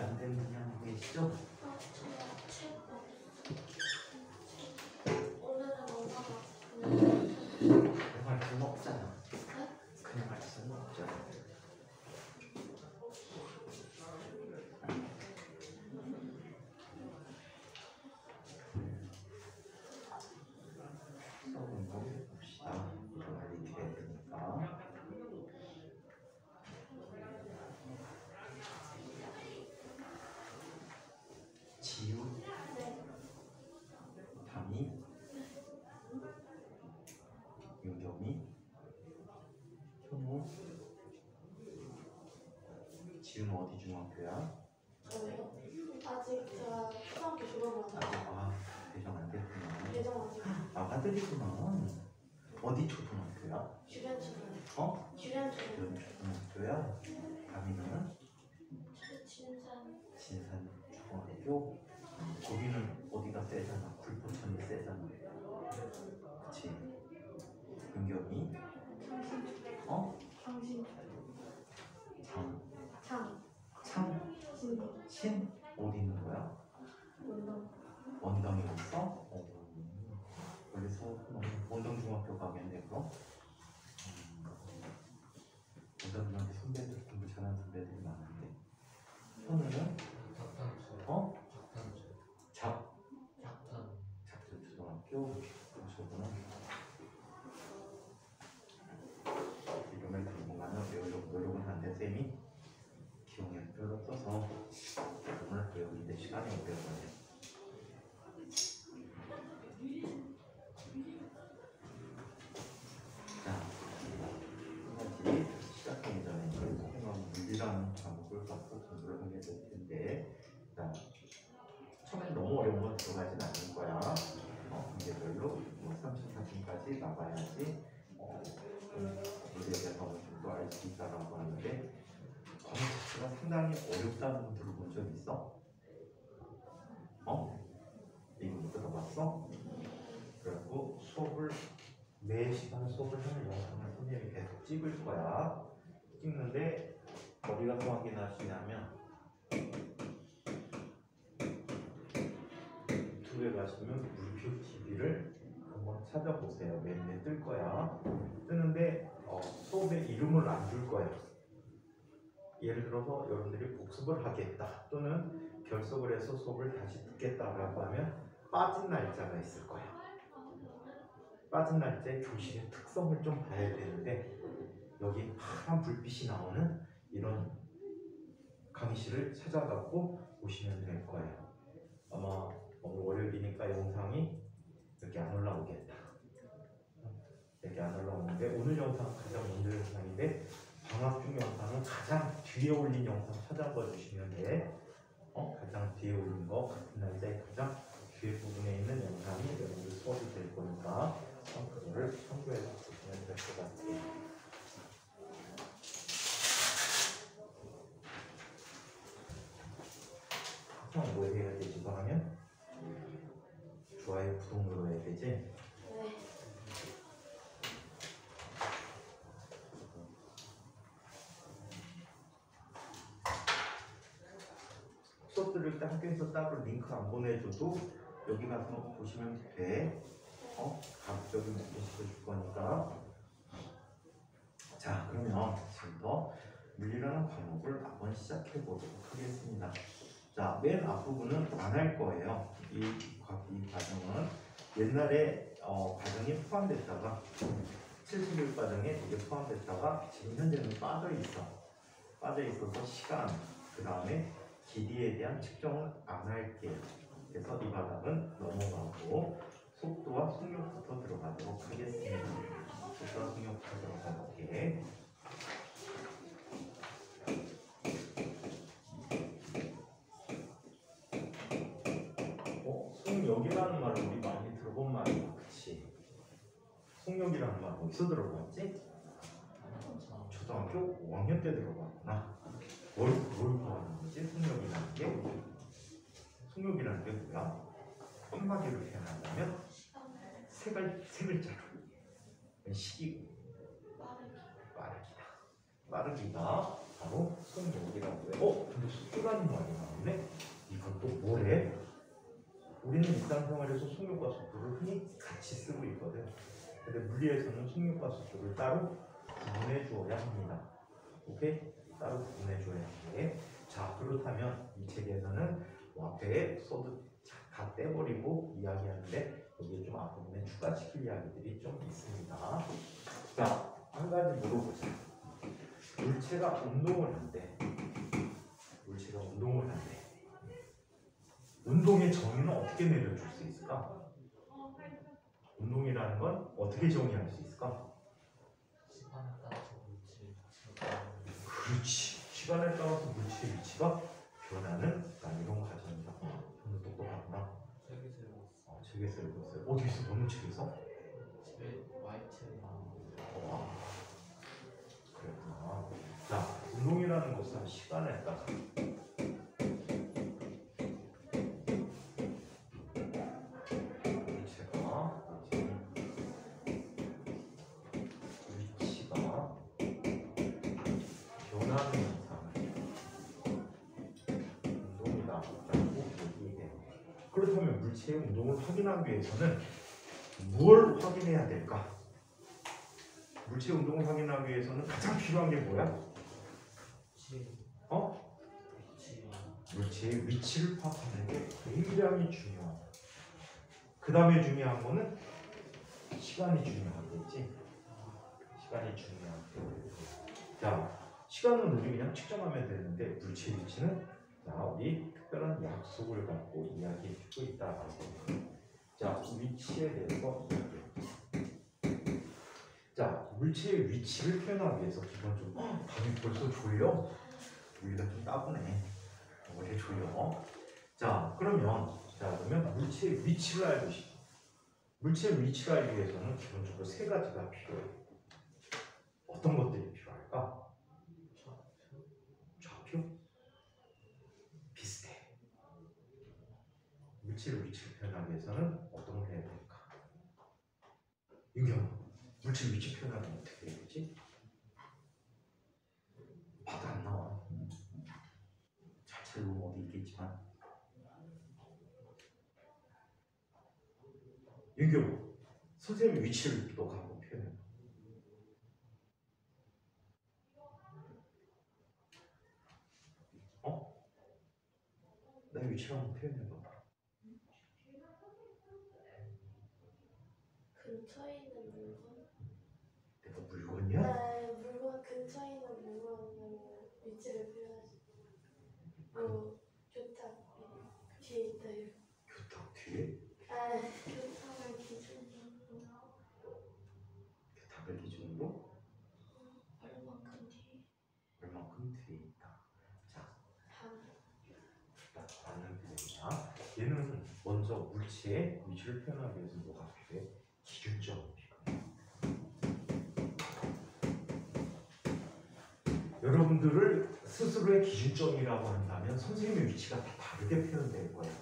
안 된 문제 하고 계시죠? 그냥 할 수는 없잖아. 그냥 할 수는 없잖아. 한번 봅시다. 이렇게 해야 되니까. 지우, 담이, 윤겸이, 현우. 지우는 어디 중학교야? 저요? 아직 제가 초등학교 졸업을 안 했어요. 배정 안 됐구나. 예정 아직 아가들이구나. 어디 초등학교야? 주변 초등학교. 어? 주변 초등학교. 주변 초등학교야? 담이는? 진산. 중학교? 거기는 어디가 세잖아. 불포천이 세잖아. 그치? 윤겸이? 어? 당신. 장. 장. 신? 어디 있는 거야? 원당에 있어? 그래서 원당중학교 가겠네 그럼? 원당중학교 선배들 공부 잘하는 선배들이 많은데. 현우는? 어? 작전 초등학교. 그러시구나. 이름을 당분간은 노력은 한데 쌤이 기억력이 별로 없어서 오늘 배우는데 시간이 오래 걸려. 자, 한 가지 시작하기 전에 물리라는 과목을 갖고 공부를 하게 될 텐데, 자, 처음엔 너무 어려운 건 들어가진 않을 거야. 문제별로 34층까지 나가야지 물리에 대해서 어느 정도 알 수 있다라고 하는데, 과목 자체가 상당히 어렵다는 거 들어본 적 있어? 이거 들어봤어? 그리고 수업을 매 시간 수업을 하는 영상을 선생님이 계속 찍을 거야. 찍는데 어디 가서 확인하시냐면 유튜브에 가시면 물표 TV를 한번 찾아보세요. 맨날 뜰 거야. 뜨는데 수업의 이름을 안 줄 거야. 예를 들어서 여러분들이 복습을 하겠다 또는 결석을 해서 수업을 다시 듣겠다라고 하면 빠진 날짜가 있을 거야. 빠진 날짜의 교실의 특성을 좀 봐야 되는데 여기 파란 불빛이 나오는 이런 강의실을 찾아갖고 오시면 될 거예요. 아마 오늘 월요일이니까 영상이 이렇게 안 올라오겠다. 이렇게 안 올라오는데 오늘 영상 가장 먼저 영상인데 방학 중 영상은 가장 뒤에 올린 영상 찾아봐 주시면 돼. 가장 뒤에 올린 거 같은 날짜에 가장 뒤에 부분에 있는 영상이 여러분들 수업이 될 거니까 그거를 참고해서 보시면 될 것 같아요. 항상 뭐 해야 되지? 이거 하면 좋아요 구독 눌러야 되지? 네. 수업 들을 때 학교에서 따로 링크 안 보내줘도 여기 가서 보시면 돼. 가급적이면 시켜줄 거니까. 자, 그러면 지금부터 물리라는 과목을 한번 시작해 보도록 하겠습니다. 자, 맨 앞부분은 안 할 거예요. 이 과정은 옛날에 과정이 포함됐다가 70일 과정에 이게 포함됐다가 지금 현재는 빠져 있어서 시간 그 다음에 길이에 대한 측정은 안 할게요. 그래서 이 바닥은 넘어가고 속도와 속력부터 들어가도록 하겠습니다. 속도와 속력부터 들어가볼게. 속력이라는 말을 우리 많이 들어본 말이야. 그치? 속력이라는 말 어디서 들어봤지? 초등학교 5학년 때 들어봤구나. 뭘 구하는 거지? 속력이라는 게 뭐야? 한마디로 표현하자면 세 글자로 시기고 빠르기다. 빠르기가 바로 속력이라고 해요. 근데 속도라는 말이 나와. 때문에 이건 또 뭐래? 우리는 일상생활에서 속력과 속도를 흔히 같이 쓰고 있거든. 근데 물리에서는 속력과 속도를 따로 구분해 주어야 합니다. 오케이? 따로 구분해 줘야 해. 자, 그렇다면 이 책에서는 앞에 써도 다 떼버리고 이야기하는데 여기에 좀 앞부분에 추가시킬 이야기들이 좀 있습니다. 자, 한 가지 물어보자. 물체가 운동을 한대. 물체가 운동을 한대. 운동의 정의는 어떻게 내려줄 수 있을까? 운동이라는 건 어떻게 정의할 수 있을까? 시간에 따라서 물질 그렇지. 시간에 따라서 물체의 위치가 변하는 이런 과정이다. 오늘 똑똑하구나. 책에서 읽었어. 책에서 읽었어요. 어디서? 너무 책에서? 집에 와이트랑 와, 그랬구나. 자, 운동이라는 것은 시간에 따라 위치가 변하는 현상을 운동이다라고 얘기해. 그렇다면 물체의 운동을 확인하기 위해서는 무엇을 확인해야 될까? 물체의 운동을 확인하기 위해서는 가장 필요한 게 뭐야? 물체의 위치를 파악하는 게 굉장히 중요하다. 그 다음에 중요한 거는 시간이 중요하겠지. 시간이 중요하고. 자, 시간은 우리 그냥 측정하면 되는데 물체의 위치는 자, 우리 특별한 약속을 갖고 이야기해주고 있다라고. 자, 위치에 대해서 자, 물체의 위치를 표현하기 위해서 기본적으로 밤이 벌써 졸려? 우리가 좀 따분해. 원래 졸려. 자, 그러면 물체의 위치를 알고 싶어. 물체의 위치를 알기 위해서는 기본적으로 세 가지가 필요해. 어떤 것들이 필요할까? 좌표? 비슷해. 물체의 위치를 표현하기 위해서는 어떤 걸 해야 될까? 윤경, 물체의 위치 표현하면 어떻게 해야 되지? 봐도 안 나와. 잘 보면 어디 있겠지만. 윤경, 선생님의 위치를 또 한번 표현해. 내 위치를 한번 표현해봐. 근처에 있는 물건? 내가 물건이야? 네, 물건 근처에 있는 물건 위치를 표현하시. 교탁 뒤에 있다 이렇게. 교탁 뒤에? 교탁을 기준으로. 교탁을 기준으로? 얼만큼 뒤에? 얼만큼 뒤에 있다. 자, 반. 맞는 표현이야. 얘는 먼저 물체의 위치를 표현하기 위해서 뭐가 필요해? 기준점이 필요해. 여러분들을 스스로의 기준점이라고 한다면 선생님의 위치가 다 다르게 표현될 거예요.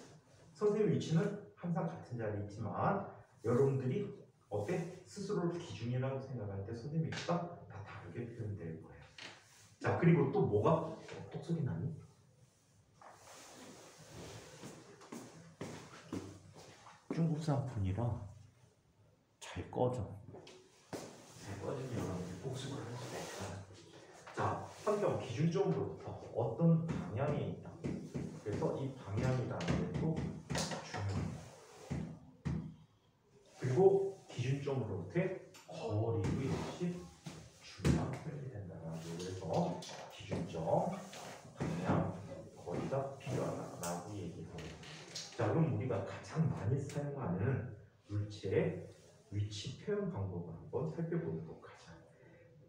선생님의 위치는 항상 같은 자리에 있지만 여러분들이 어때? 스스로를 기준이라고 생각할 때 선생님의 위치가 다 다르게 표현될 거예요. 자, 그리고 또 뭐가? 똑소리 나니? 중국 사람분이라 잘 꺼져. 잘 꺼지면 여러분들이 복습을 할 수가 있어요. 자, 환경 기준점으로부터 어떤 방향에 있다. 그래서 이 방향이라는 게 또 중요합니다. 그리고 기준점으로부터의 거리도 역시 중요한 표현이 된다라고 해서 기준점, 방향, 거리가 필요하다라고 얘기하고. 자, 그럼 우리가 가장 많이 사용하는 물체의 위치 표현 방법을 한번 살펴보도록 하자.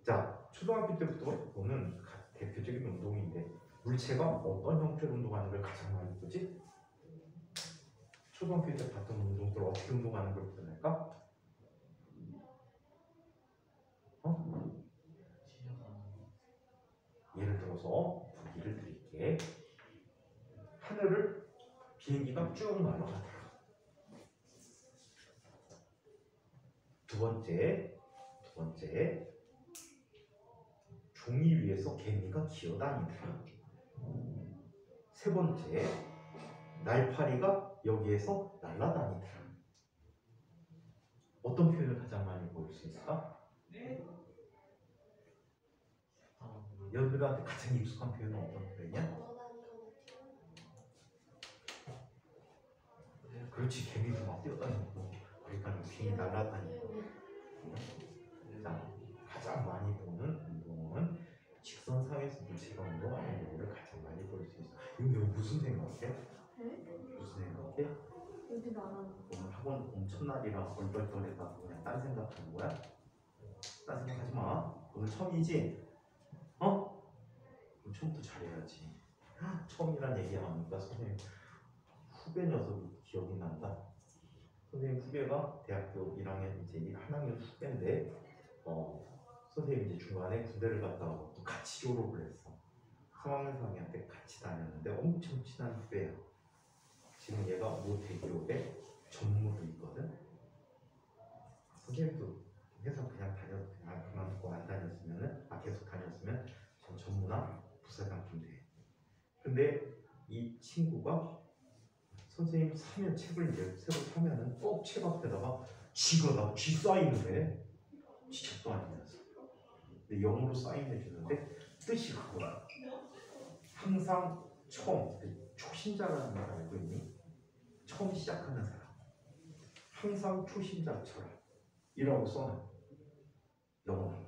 자, 초등학교 때부터 보는 대표적인 운동인데 물체가 어떤 형태로 운동하는 걸 가장 많이 보지? 초등학교 때 봤던 운동들 어떻게 운동하는 걸 표현할까? 예를 들어서 보기를 드릴게. 하늘을 비행기가 쭉 날아가더라. 두 번째 종이 위에서 개미가 기어다니더라. 세 번째, 날파리가 여기에서 날아다니더라. 어떤 표현을 가장 많이 볼 수 있을까? 여러분들한테 가장 익숙한 표현은 어떤 표현이야? 그렇지, 개미도 막 뛰어다니고 그러니까 빙이 날아다니고. 자, 가장 많이 보는 운동은 직선상에서 물체가 운동하는 경우를 가장 많이 볼 수 있어. 이거 무슨 생각해? 무슨 생각해? 여기 나라. 오늘 학원 엄청날이라 얼떨떨해가지고 그냥 딴 생각하는 거야? 딴 생각하지 마. 오늘 처음이지? 어? 그럼 처음부터 잘해야지. 처음이란 얘기하니까 선생님 후배 녀석이 기억이 난다. 선생님 후배가 대학교 1학년 이제 한 학년 후배인데 선생님 이제 중간에 군대를 갔다 오고 또 같이 졸업을 했어. 3학년 4학년 때 같이 다녔는데 엄청 친한 후배야. 지금 얘가 모대기업에 전무도 있거든. 선생님도 회사 그냥 그만두고 안 다녔으면은 계속 다녔으면 전 전무나 부사장쯤 돼. 근데 이 친구가 선생님 사면 책을 이제 새로 사면은 꼭 책 앞에다가 쥐가 쥐 사인을 해. 쥐 책도 아니면서. 근데 영어로 사인해 주는데 뜻이 그거야. 항상 처음 초신자라는 걸 알고 있니? 처음 시작하는 사람. 항상 초신자처럼 이라고 써놔. 영어로.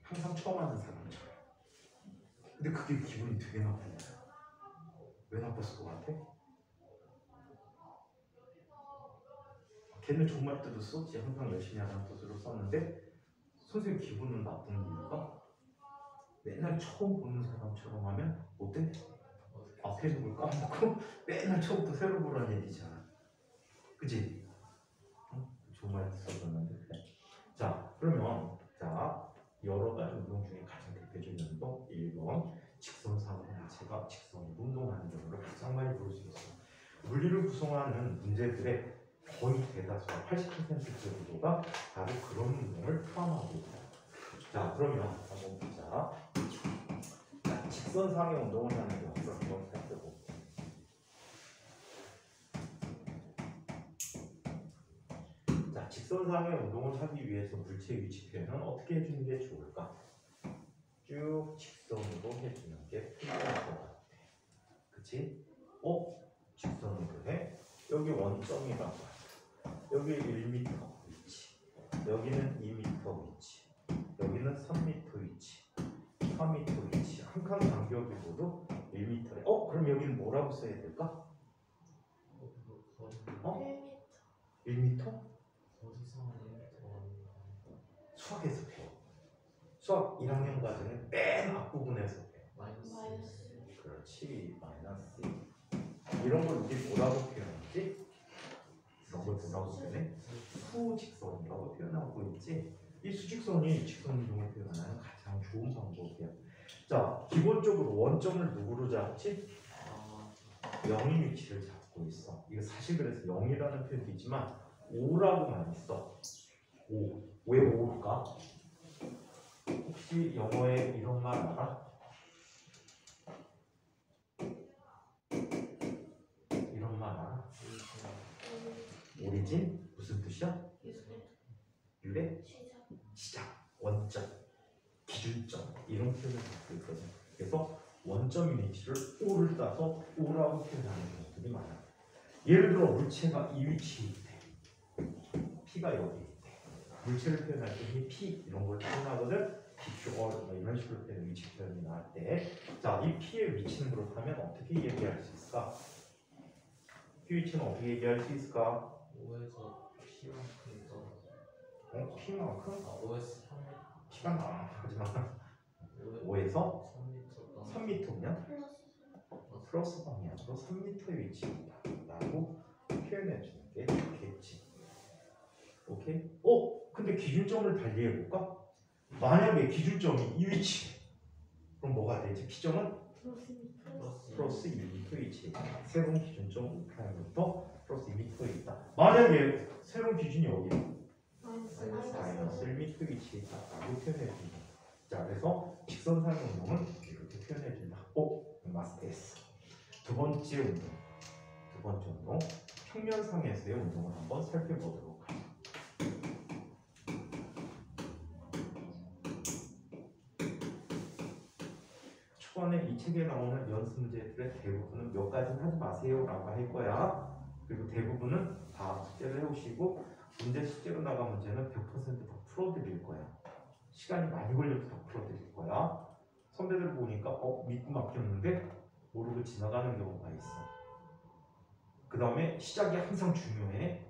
항상 처음 하는 사람처럼. 근데 그게 기분이 되게 나쁜 거야. 왜 나빴을 것 같아? 걔는 정말 뜻을 썼지. 항상 열심히 하는 뜻으로 썼는데 선생님 기분은 나쁜 이유가 맨날 처음 보는 사람처럼 하면 어때? 앞에 있는 걸 까먹고 맨날 처음부터 새로 보라는 얘기잖아. 그치? 정말 썼었는데. 자, 그러면 여러 가지 운동 중에 가장 대표적인 운동 1번 직선상으로 물체가 직선으로 운동하는 경우를 가장 많이 볼 수 있어. 물리를 구성하는 문제들의 거의 대다수 80% 정도가 바로 그런 운동을 포함하고 있다. 자, 그러면 한번 보자. 자, 직선상의 운동을 하는 경우를 한번 살펴볼게요. 자, 직선상의 운동을 하기 위해서 물체 위치 표현은 어떻게 해주는 게 좋을까? 쭉 직선으로 해주는 게 필요할 것 같아. 그치? 직선으로 해. 여기 원점이라고 하자. 여기 1m 위치, 여기는 2m 위치, 여기는 3m 위치, 4m 위치. 한 칸 간격이 모두 1m래. 그럼 여기는 뭐라고 써야 될까? 1m? 수학에서 배워. 수학 1학년 과정에 맨 앞부분에서 배워. 마이너스. 그렇지, 마이너스. 이런 걸 우리 뭐라고 표현하지? 이런 걸 뭐라고 표현해? 수직선이라고 표현하고 있지. 이 수직선이 직선 운동을 표현하는 가장 좋은 방법이야. 자, 기본적으로 원점을 누구로 잡지? 0의 위치를 잡고 있어. 이거 사실 그래서 0이라는 표현도 있지만 5라고만 있어. 5. 왜 5일까? 혹시 영어에 이런 말 알아? 이런 말 알아? 오리진? 무슨 뜻이야? 유래? 시작, 원점, 기준점 이런 표현을 갖고 있거든. 그래서 원점의 위치를 O를 따서 O라고 표현하는 경우들이 많아. 예를 들어 물체가 이 위치에 있대. P가 여기 있대. 물체를 표현할 때 이 P 이런 걸 표현하거든. PQR 이런 식으로 표현 위치 표현이 나올 때, 자, 이 P의 위치는 그렇다면 어떻게 얘기할 수 있을까? P 위치는 어떻게 얘기할 수 있을까? 5에서 P만큼 떨어져. P만큼? 5에서 3m. P가 나와. 하지만 5에서 3m면 플러스 방향으로 3m의 위치이다 라고 표현해 주는 게 좋겠지. 오케이? 근데 기준점을 달리 해볼까? 만약에 기준점이 이 위치, 그럼 뭐가 되지? P점은 플러스 1m 위치에 있다. 새로운 기준점 5'부터 플러스 2m에 있다. 만약에 새로운 기준이 여기 마이너스 1m 위치에 있다 라고 표현해 준다. 자, 그래서 직선상의 운동은 이렇게 표현해 준다. 마스터했어. 번째 운동. 두 번째 운동. 평면상에서의 운동을 한번 살펴보도록 하죠. 초반에 이 책에 나오는 연습 문제들의 대부분은 몇 가지는 하지 마세요 라고 할 거야. 그리고 대부분은 다 숙제를 해오시고 문제 실제로 나간 문제는 100%다 풀어드릴 거야. 시간이 많이 걸려도 다 풀어드릴 거야. 선배들 보니까 믿고 맡겼는데 모르고 지나가는 경우가 있어. 그 다음에 시작이 항상 중요해.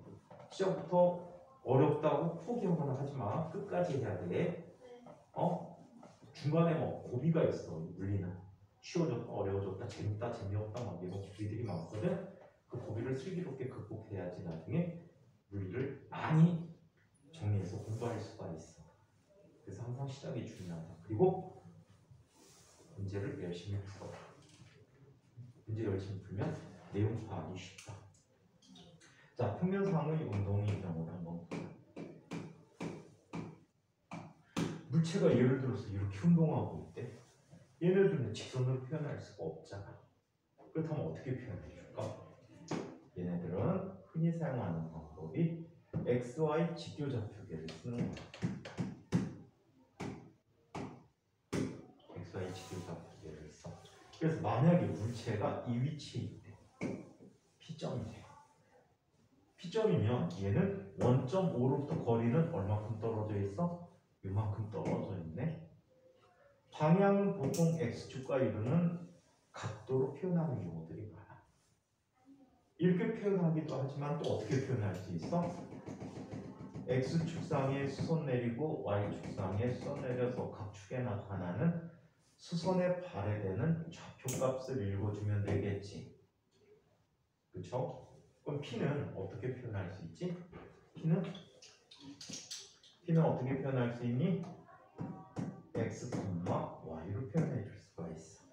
시작부터 어렵다고 포기하거나 하지 마. 끝까지 해야 돼. 중간에 뭐 고비가 있어. 물리는 쉬워졌다 어려워졌다 재밌다 재미없다 막 이런 고비들이 많거든. 그 고비를 슬기롭게 극복해야지 나중에 물리를 많이 정리해서 공부할 수가 있어. 그래서 항상 시작이 중요하다. 그리고 문제를 열심히 풀어라. 문제 열심히 풀면 내용 파악이 쉽다. 자, 평면상의 운동의 경우를 한번 보자. 물체가 예를 들어서 이렇게 운동하고 있대. 얘네들은 직선으로 표현할 수가 없잖아. 그렇다면 어떻게 표현해 줄까? 얘네들은 흔히 사용하는 방법이 XY 직교좌표계를 쓰는 거야. XY 직교좌표계를 써. 그래서 만약에 물체가 이 위치에 있대. P점이 돼. P점이면 얘는 1.5로부터 거리는 얼마큼 떨어져 있어? 이만큼 떨어져 있네. 방향은 보통 X축과 이루는 각도로 표현하는 경우들이 많아. 이렇게 표현하기도 하지만 또 어떻게 표현할 수 있어? X축상에 수선 내리고 Y축상에 수선 내려서 각 축에 나타나는 수선에 발해되는 좌표값을 읽어주면 되겠지. 그쵸? 그럼 P는 어떻게 표현할 수 있지? P는 어떻게 표현할 수 있니? X, Y로 표현해 줄 수가 있어.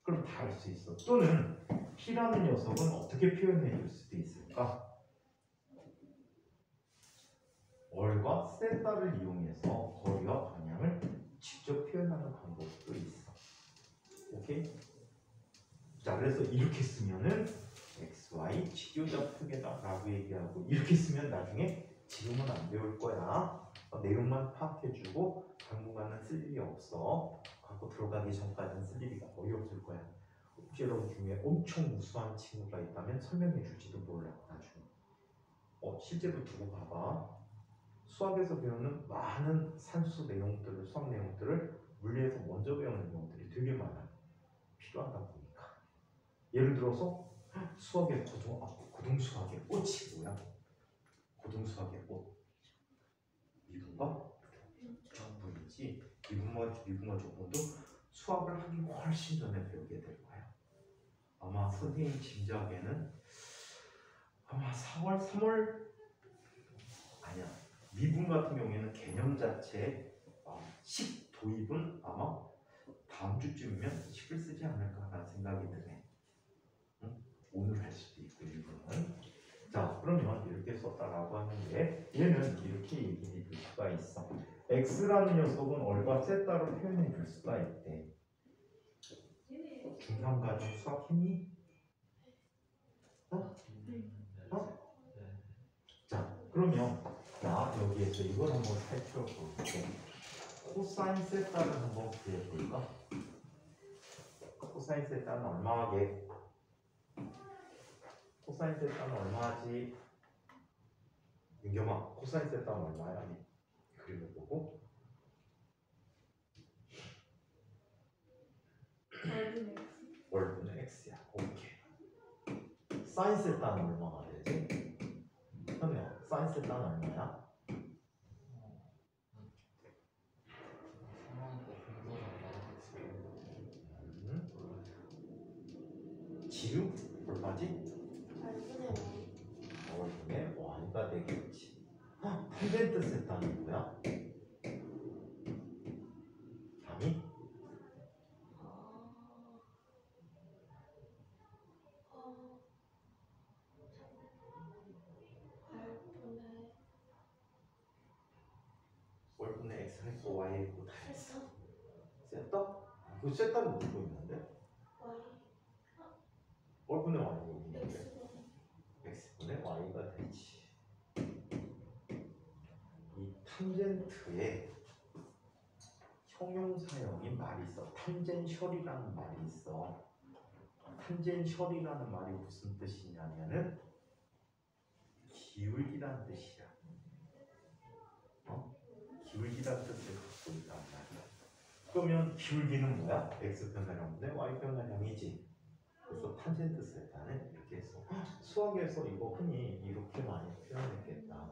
그럼 다 알 수 있어. 또는 P라는 녀석은 어떻게 표현해 줄 수도 있을까? 월과 세타를 이용해서 거리와 방향을 직접 표현하는 방법도 있어. 오케이? 자, 그래서 이렇게 쓰면은 XY 직교좌표계다 라고 얘기하고, 이렇게 쓰면 나중에 지금은 안 배울 거야. 내용만 파악해주고 당분간은 쓸 일이 없어. 갖고 들어가기 전까지는 쓸 일이 거의 없을 거야. 혹시 여러분 중에 엄청 무수한 친구가 있다면 설명해 줄지도 몰라 나중에. 실제로 두고 봐봐. 수학에서 배우는 많은 산수 내용들을, 수학 내용들을 물리에서 먼저 배우는 경우들이 되게 많아. 필요하다 보니까. 예를 들어서 수학의 고등수학의 꽃이 뭐야? 고등수학의 꽃. 미분과 적분이지. 미분과 적분도 수학을 하기 훨씬 전에 배우게 될 거야. 아마 선생님 짐작에는 아마 4월, 3월 아니야. 미분 같은 경우에는 개념 자체에 식 도입은 아마 다음 주쯤이면 식을 쓰지 않을까라는 생각이 드네. 응? 오늘 할 수도 있고 일부는. 자, 그러면 이렇게 썼다라고 하는데 얘는 이렇게 얘기해 줄 수가 있어. X라는 녀석은 얼과 세타로 표현해 줄 수가 있대. 중3 과정 수학 했니? 자, 그러면 나 여기에서 이걸 한번 살펴볼게. 코사인 세타를 한번 구해볼까? 코사인 세타는 얼마하게? 코사인 세타는 얼마하지? 민겸아, 코사인 세타는 얼마야? 그려보고. 월분의 x야. 오케이. 사인 세타는 얼마가 되지? 그러면 사인 세타는 얼마야? 지우? 얼마지? 월분의 y가 되겠지. 탄젠트 세타는 뭐야? 감이? 월분의 x 했고 y 했고 다 했어. 세타? 그 세타를 모르고 있는데? 얼분의 y 제곱인데 X가 x분의 y가 되지. 이 탄젠트에 형용사형인 말이 있어. 탄젠셜이라는 말이 있어. 탄젠셜이라는 말이 무슨 뜻이냐면은 기울기란 뜻이야. 기울기란 뜻을 갖고 있단 말이야. 그러면 기울기는 뭐야? x 변화량분의 y 변화량이지. 그래서 탄젠트 세타는 이렇게 했어. 수학에서 이거 흔히 이렇게 많이 표현했겠다.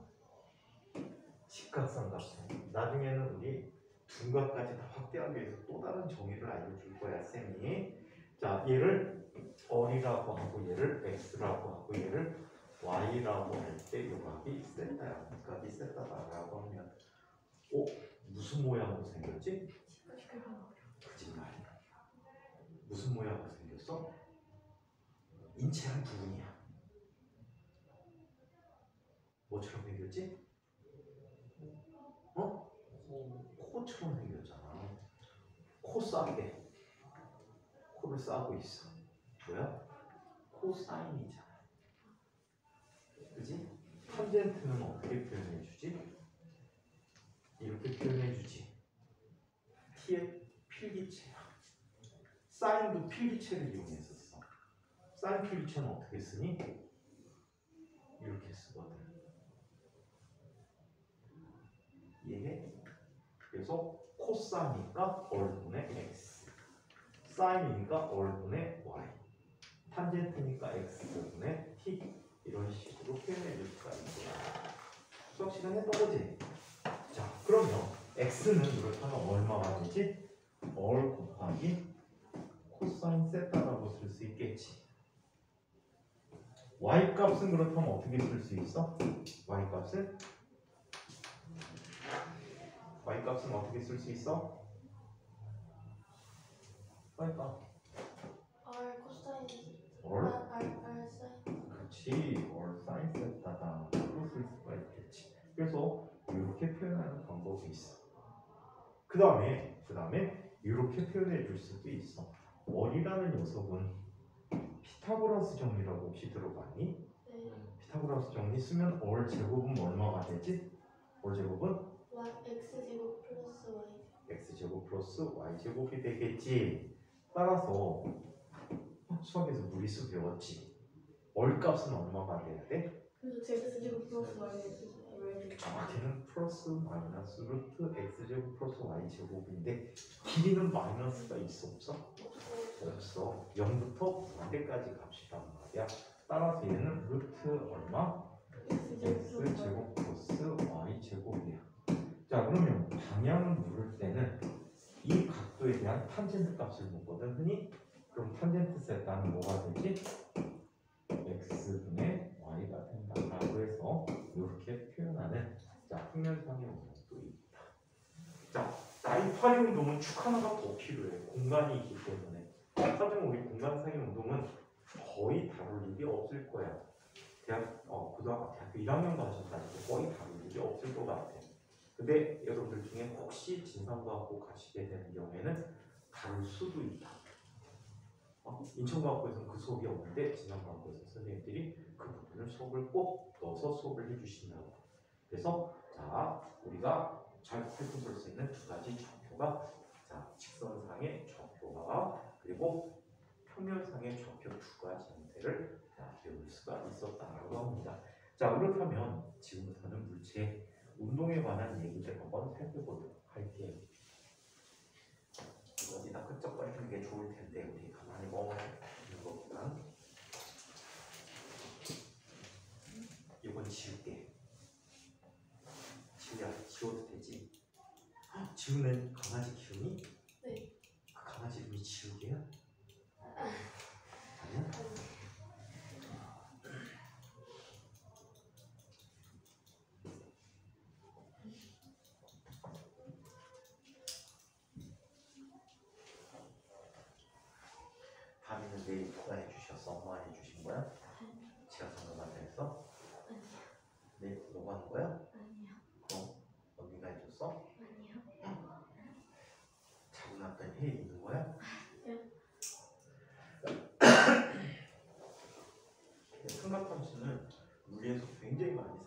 직각삼각형. 나중에는 우리 둔각까지 다 확대하기 위해서 또 다른 정의를 알려줄 거야, 쌤이. 자, 얘를 얼이라고 하고 얘를 x라고 하고 얘를 y라고 할 때 요 각이 세타야. 이 각이 세타다라고 하면 무슨 모양으로 생겼지? 거짓말이야. 무슨 모양으로 생겼어? 인체 한 부분이야. 뭐처럼 생겼지? 코처럼 생겼잖아. 코 싸게. 코를 싸고 있어. 뭐야? 코사인이잖아. 그지? 탄젠트는 어떻게 표현해주지? 이렇게 표현해주지. t의 필기체야. 사인도 필기체를 이용했었어. 사인 필기체는 어떻게 쓰니? 이렇게 쓰거든. 이해해? 그래서 코사인이니까 얼분의 x, 사인이니까 얼분의 y, 탄젠트니까 x분의 t, 이런 식으로 표현해 줄 수가 있어요. 수학 시간에 했던 거지? 자, 그러면 x는 그렇다면 얼마가 되지? 얼 곱하기 코사인 세타라고 쓸 수 있겠지. y 값은 그렇다면 어떻게 쓸 수 있어? y 값은 어떻게 쓸 수 있어? y 값 R 코사인 얼? R 사인. 그렇지. 얼 사인 세타다. 라고 쓸 수가 있겠지. 그래서 이렇게 표현하는 방법이 있어. 그 다음에 이렇게 표현해 줄 수도 있어. 얼이라는 녀석은 피타고라스 정리라고 혹시 들어봤니? 네. 피타고라스 정리 쓰면 얼 제곱은 얼마가 되지? 얼 제곱은 X 제곱 플러스 Y. x 제곱 플러스 y 제곱이 되겠지. 따라서 수학에서 무리수 배웠지. 얼 값은 얼마가 돼야 돼? 그래서 X 제곱 플러스 Y 정확히는 플러스 마이너스 루트 x 제곱 플러스 y 제곱인데 길이는 마이너스가 있어 없어? 없어. 0부터 무한대까지 값이란 말이야. 따라서 얘는 루트 얼마? x 제곱 플러스 y 제곱이야. 자, 그러면 방향을 물을 때는 이 각도에 대한 탄젠트 값을 묻거든 흔히. 그럼 탄젠트 세타는 뭐가 되지? x분의 y가 된다라고 해서 이렇게 표현하는 자, 평면상의 운동도 있다. 자, 나이파리 운동은 축 하나가 더 필요해. 공간이 있기 때문에. 사실 우리 공간상의 운동은 거의 다룰 일이 없을 거야. 대학교 1학년 가서까지도 거의 다룰 일이 없을 것 같아. 근데 여러분들 중에 혹시 진상과학부 가시게 되는 경우에는 다룰 수도 있다. 인천과학부에서는 그 수업이 없는데 진상과학부에서 선생님들이 그 부분을 수업을 꼭 넣어서 수업을 해주신다고. 그래서 자, 우리가 잘 활동할 수 있는 두 가지 좌표가 자, 직선상의 좌표와 그리고 평면상의 좌표 두 가지 형태를 배울 수가 있었다고 합니다. 자, 그렇다면 지금부터는 물체 운동에 관한 얘기를 한번 살펴보도록 할게요. 어디다 끈적거리는 게 좋을 텐데 우리 가만히 멍하니 있는 것보다 이건 지울게. 지워도 되지? 지우는 강아지 키우니? 네. 그 강아지 이름이 지우개야? 아니야?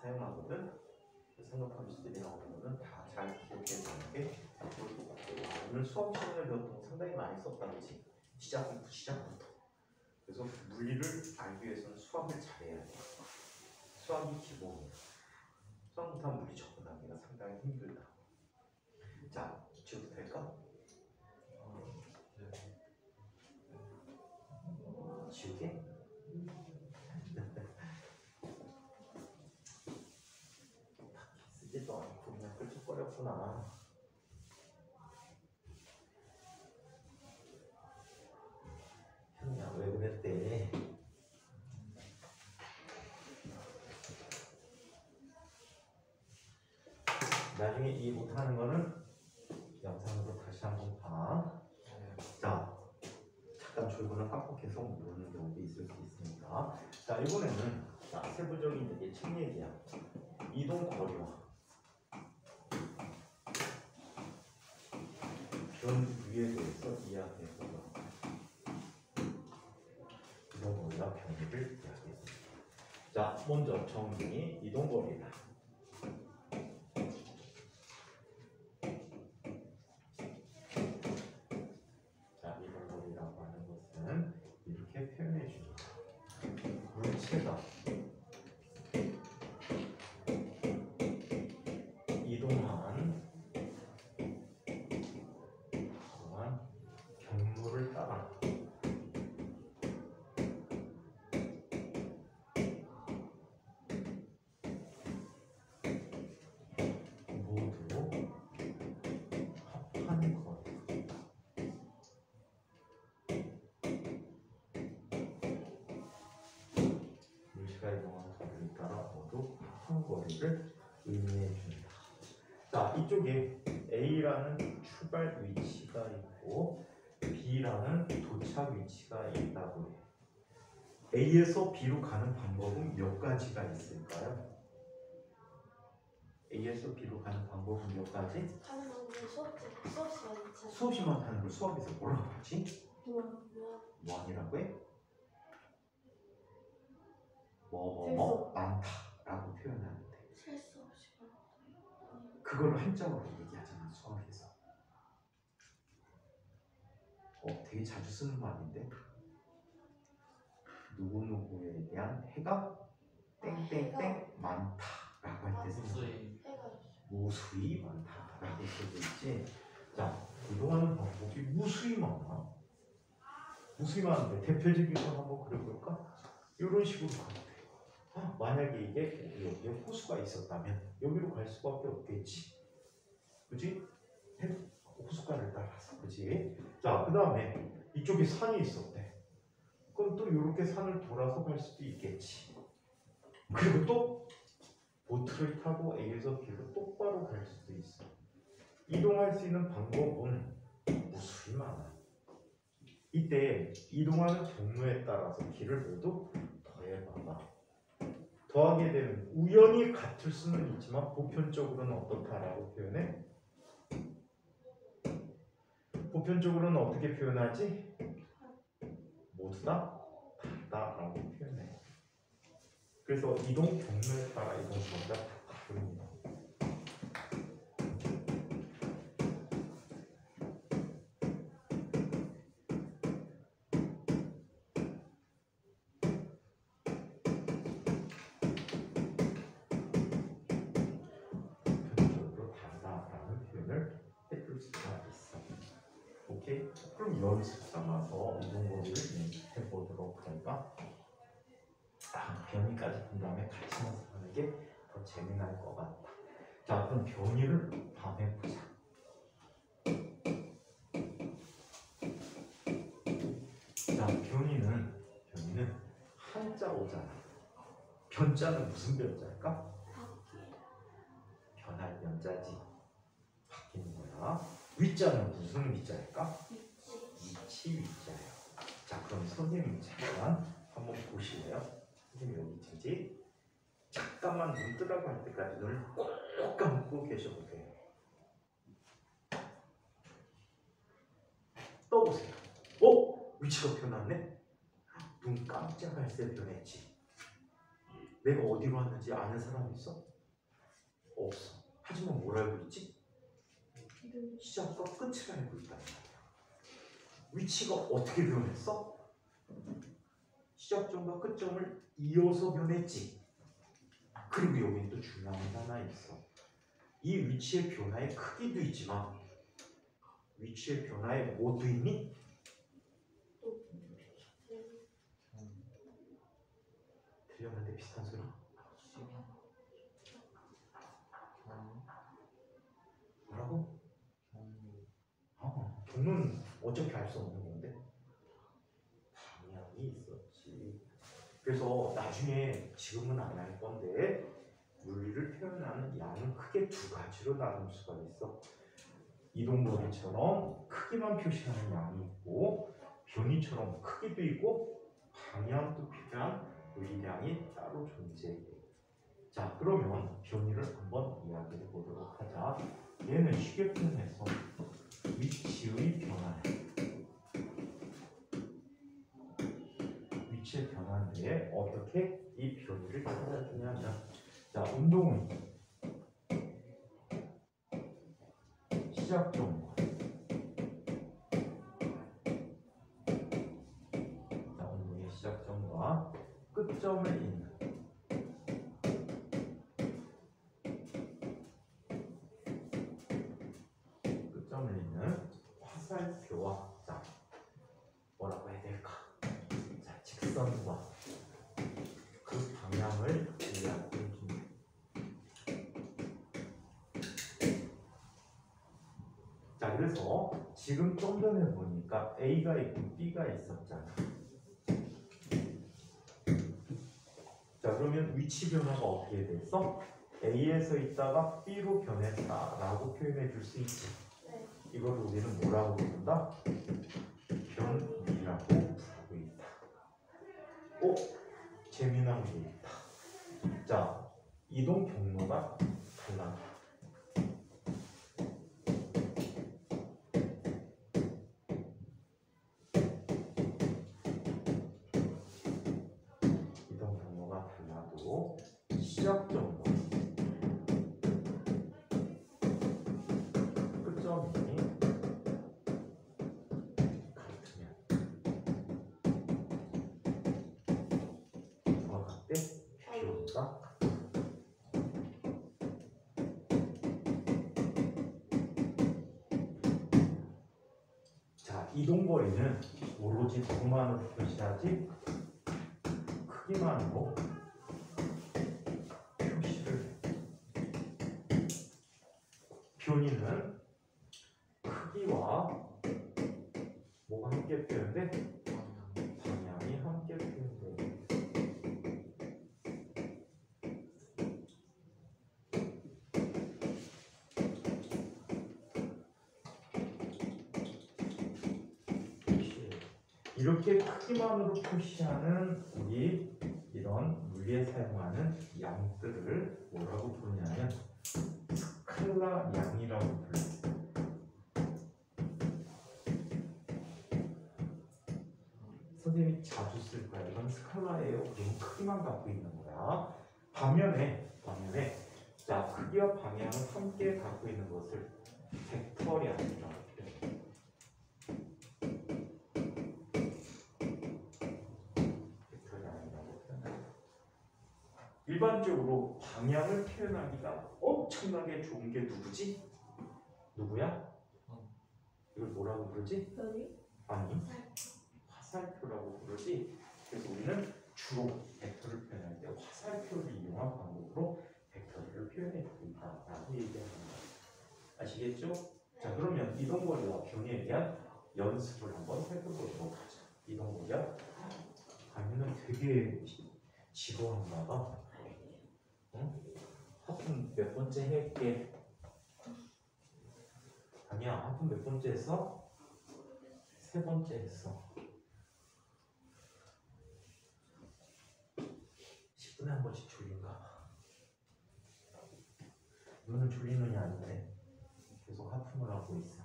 사용하거든. 삼각함수들이 나오는 거는 다 잘 기억해 두는 게 오늘 수학 시간에 배웠던 거 상당히 많이 썼다, 그렇지? 시작부터. 그래서 물리를 알기 위해서는 수학을 잘해야 돼. 수학이 기본이야. 수학 못하면 물리 접근하기가 상당히 힘들다. 자, 지워도 될까? 지우개? 쓰지도 않고 그냥 끌적거렸구나. 현이야, 왜 그랬대? 나중에 이해 못하는 거는 영상으로 다시 한번 봐. 자, 잠깐 졸거나 깜빡해서 모르는 경우도 있을 수 있으니까. 자, 이번에는 세부적인 예측 얘기야. 이동 거리와 변위에 대해서 이야기해보자. 이동 거리와 변위를 이야기했습니다. 자, 먼저 정리. 이동 거리다. 이렇게 표현해 줍니다. 물체가 이동한 경로를 따라 모두 합한 거리. 물체가 이동하는 거리에 따라 모두 합한 거리를 의미해 준다. 자, 이쪽에 A라는 출발 위치가 있고 B라는 도착 위치가 있다고 해. A에서 B로 가는 방법은 몇 가지가 있을까요? A에서 B로 가는 방법은 몇 가지? 가는 방법 수업 시간에 있잖아. 수업 시간 하는 걸 수업에서 뭐라고 하지? 뭐야? 뭐하니라고 해? 뭐 많다라고 표현하는데 셀 수 없이 많다. 그걸 한자어로 얘기하잖아 수학에서. 되게 자주 쓰는 말인데 누구누구에 대한 해가 땡땡땡 많다라고 할 때 쓰는 무수히 많다라고 쓰고 있지. 자, 이동하는 방법이 무수히 많아. 무수히 많은데 대표적인 걸 한번 그려볼까? 이런 식으로 가면 돼. 만약에 이게 여기에 호수가 있었다면 여기로 갈 수밖에 없겠지. 그지? 호숫가를 따라서. 그지? 자, 그 다음에 이쪽에 산이 있었대. 그럼 또 이렇게 산을 돌아서 갈 수도 있겠지. 그리고 또 보트를 타고 A에서 B로 똑바로 갈 수도 있어. 이동할 수 있는 방법은 무수히 많아. 이때 이동하는 경로에 따라서 길을 모두 더해봐봐. 더하게 되면 우연히 같을 수는 있지만 보편적으로는 어떻다라고 표현해? 보편적으로는 어떻게 표현하지? 모두 다 다르다라고 표현해. 그래서 이동 경로에 따라 이동 거리가 다 다릅니다. 보편적으로 다르다라는 표현을 해줄 수가 있어. 오케이? 그럼 연습 삼아서 이동 거리를 연습해 보도록 할까? 변이까지 본 다음에 같이 연습하는 게 더 재미날 것 같다. 자, 그럼 변이를 밤에 보자. 자, 변이는 한자오잖아. 변자는 무슨 변자일까? 변할 변자지. 바뀌는 거야. 위자는 무슨 위자일까? 위치 위자예요. 자, 그럼 선생님 잠깐 한번 보실래요? 선생님 여기 있지? 잠깐만 눈 뜨라고 할 때까지 눈을 꼭 감고 계셔보세요. 떠보세요. 위치가 변했네? 눈 깜짝할 새 변했지. 내가 어디로 왔는지 아는 사람 있어? 없어. 하지만 뭘 알고 있지? 시작과 끝을 알고 있단 말이야. 위치가 어떻게 변했어? 시작점과 끝점을 이어서 변했지. 그리고 여기 또 중요한 게 하나 있어. 이 위치의 변화의 크기도 있지만 위치의 변화에 뭐도 있니? 들렸는데 비슷한 소리? 뭐라고? 경로는 어차피 알 수 없는 건데 방향이 있었지. 그래서 나중에 지금은 안 할 건데 물리를 표현하는 양은 크게 두 가지로 나눌 수가 있어. 이동거리처럼 크기만 표시하는 양이 있고 변이처럼 크기도 있고 방향도 표현한 물리량이 따로 존재해. 자, 그러면 변이를 한번 이야기해 보도록 하자. 얘는 쉽게 표현해서 위치의 변화. 위치의 변화인데 어떻게 이 변이를 찾아주냐면, 자, 운동은 시작점과 운동의 시작점과 끝점을 잇는 화살표와, 자, 뭐라고 해야 될까? 자, 직선과 그 방향을 이해하고 있습니다. 자, 그래서 지금 좀 전에 보니까 A가 있고 B가 있었잖아. 자, 그러면 위치 변화가 어떻게 됐어? A에서 있다가 B로 변했다라고 표현해 줄 수 있지. 이걸 우리는 뭐라고 부른다? 변이라고 부르고 있다. 오, 재미난 게 있다. 자, 이동 경로가 달라. 이동 경로가 달라도 시작점과 끝점이 같으면 정확할 때 변화가 같다. 자, 이동거리는 오로지 누구만으로 표시하지? 크기만으로 표시를 해. 변이는 크기와 뭐가 함께 표현돼? 방향이 함께 표현돼. 이렇게 크기만으로 표시하는 우리 이런 물리에 사용하는 양들을 뭐라고 부르냐면 스칼라 양이라고 불러요. 선생님이 자주 쓸 거야. 이건 스칼라예요. 그럼 크기만 갖고 있는 거야. 반면에 자, 크기와 방향을 함께 갖고 있는 것을 벡터량이라고 표현해요. 벡터량이라고 표현해요. 일반적으로 방향을 표현하기가 엄청나게 좋은 게 누구지? 누구야? 이걸 뭐라고 부르지? 아니, 화살표라고 부르지. 그래서 우리는 주로 벡터를 표현할 때 화살표를 이용한 방법으로 벡터를 표현해주고 있다라고 얘기합니다. 아시겠죠? 자, 그러면 이동거리와 변이에 대한 연습을 한번 해보도록 하자. 이동거리야? 아니면 되게 지루한가 봐. 응? 하품 몇 번째 할게? 아니야, 하품 몇 번째 했어? 세 번째 했어. 10분에 한 번씩 졸린가 봐. 눈은 졸린 눈이 아닌데 계속 하품을 하고 있어.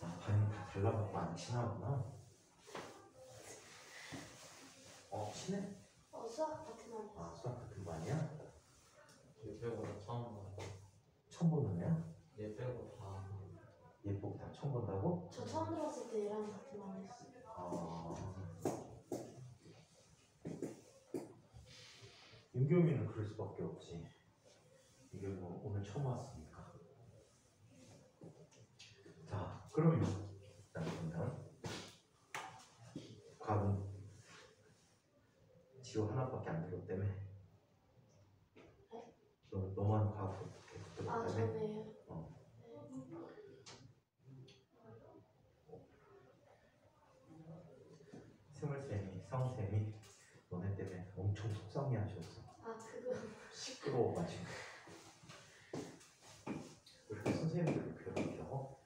아, 반응이 다 달라갖고 안 친하구나. 친해? 수학 같은 거 아 수학 같은 거 아니야? 얘 빼고 다 처음 봐. 처음 보는 애야? 얘 빼고 다. 얘 보고 다 처음 본다고? 저 처음 들었을 때 얘랑 같은 거 했어요. 윤겸이는 그럴 수밖에 없지. 이게 뭐 오늘 처음 왔으니까. 자, 그러면 일단 보면 곽은 지호 하나밖에 안 들었다며. 너만 곽 계속 들었다며. 저네요. 스물쌤이 성쌤이 너네 때문에 엄청 속상해하셨어. 그거. 시끄러워가지고. 그렇게 선생님들을 괴롭혀.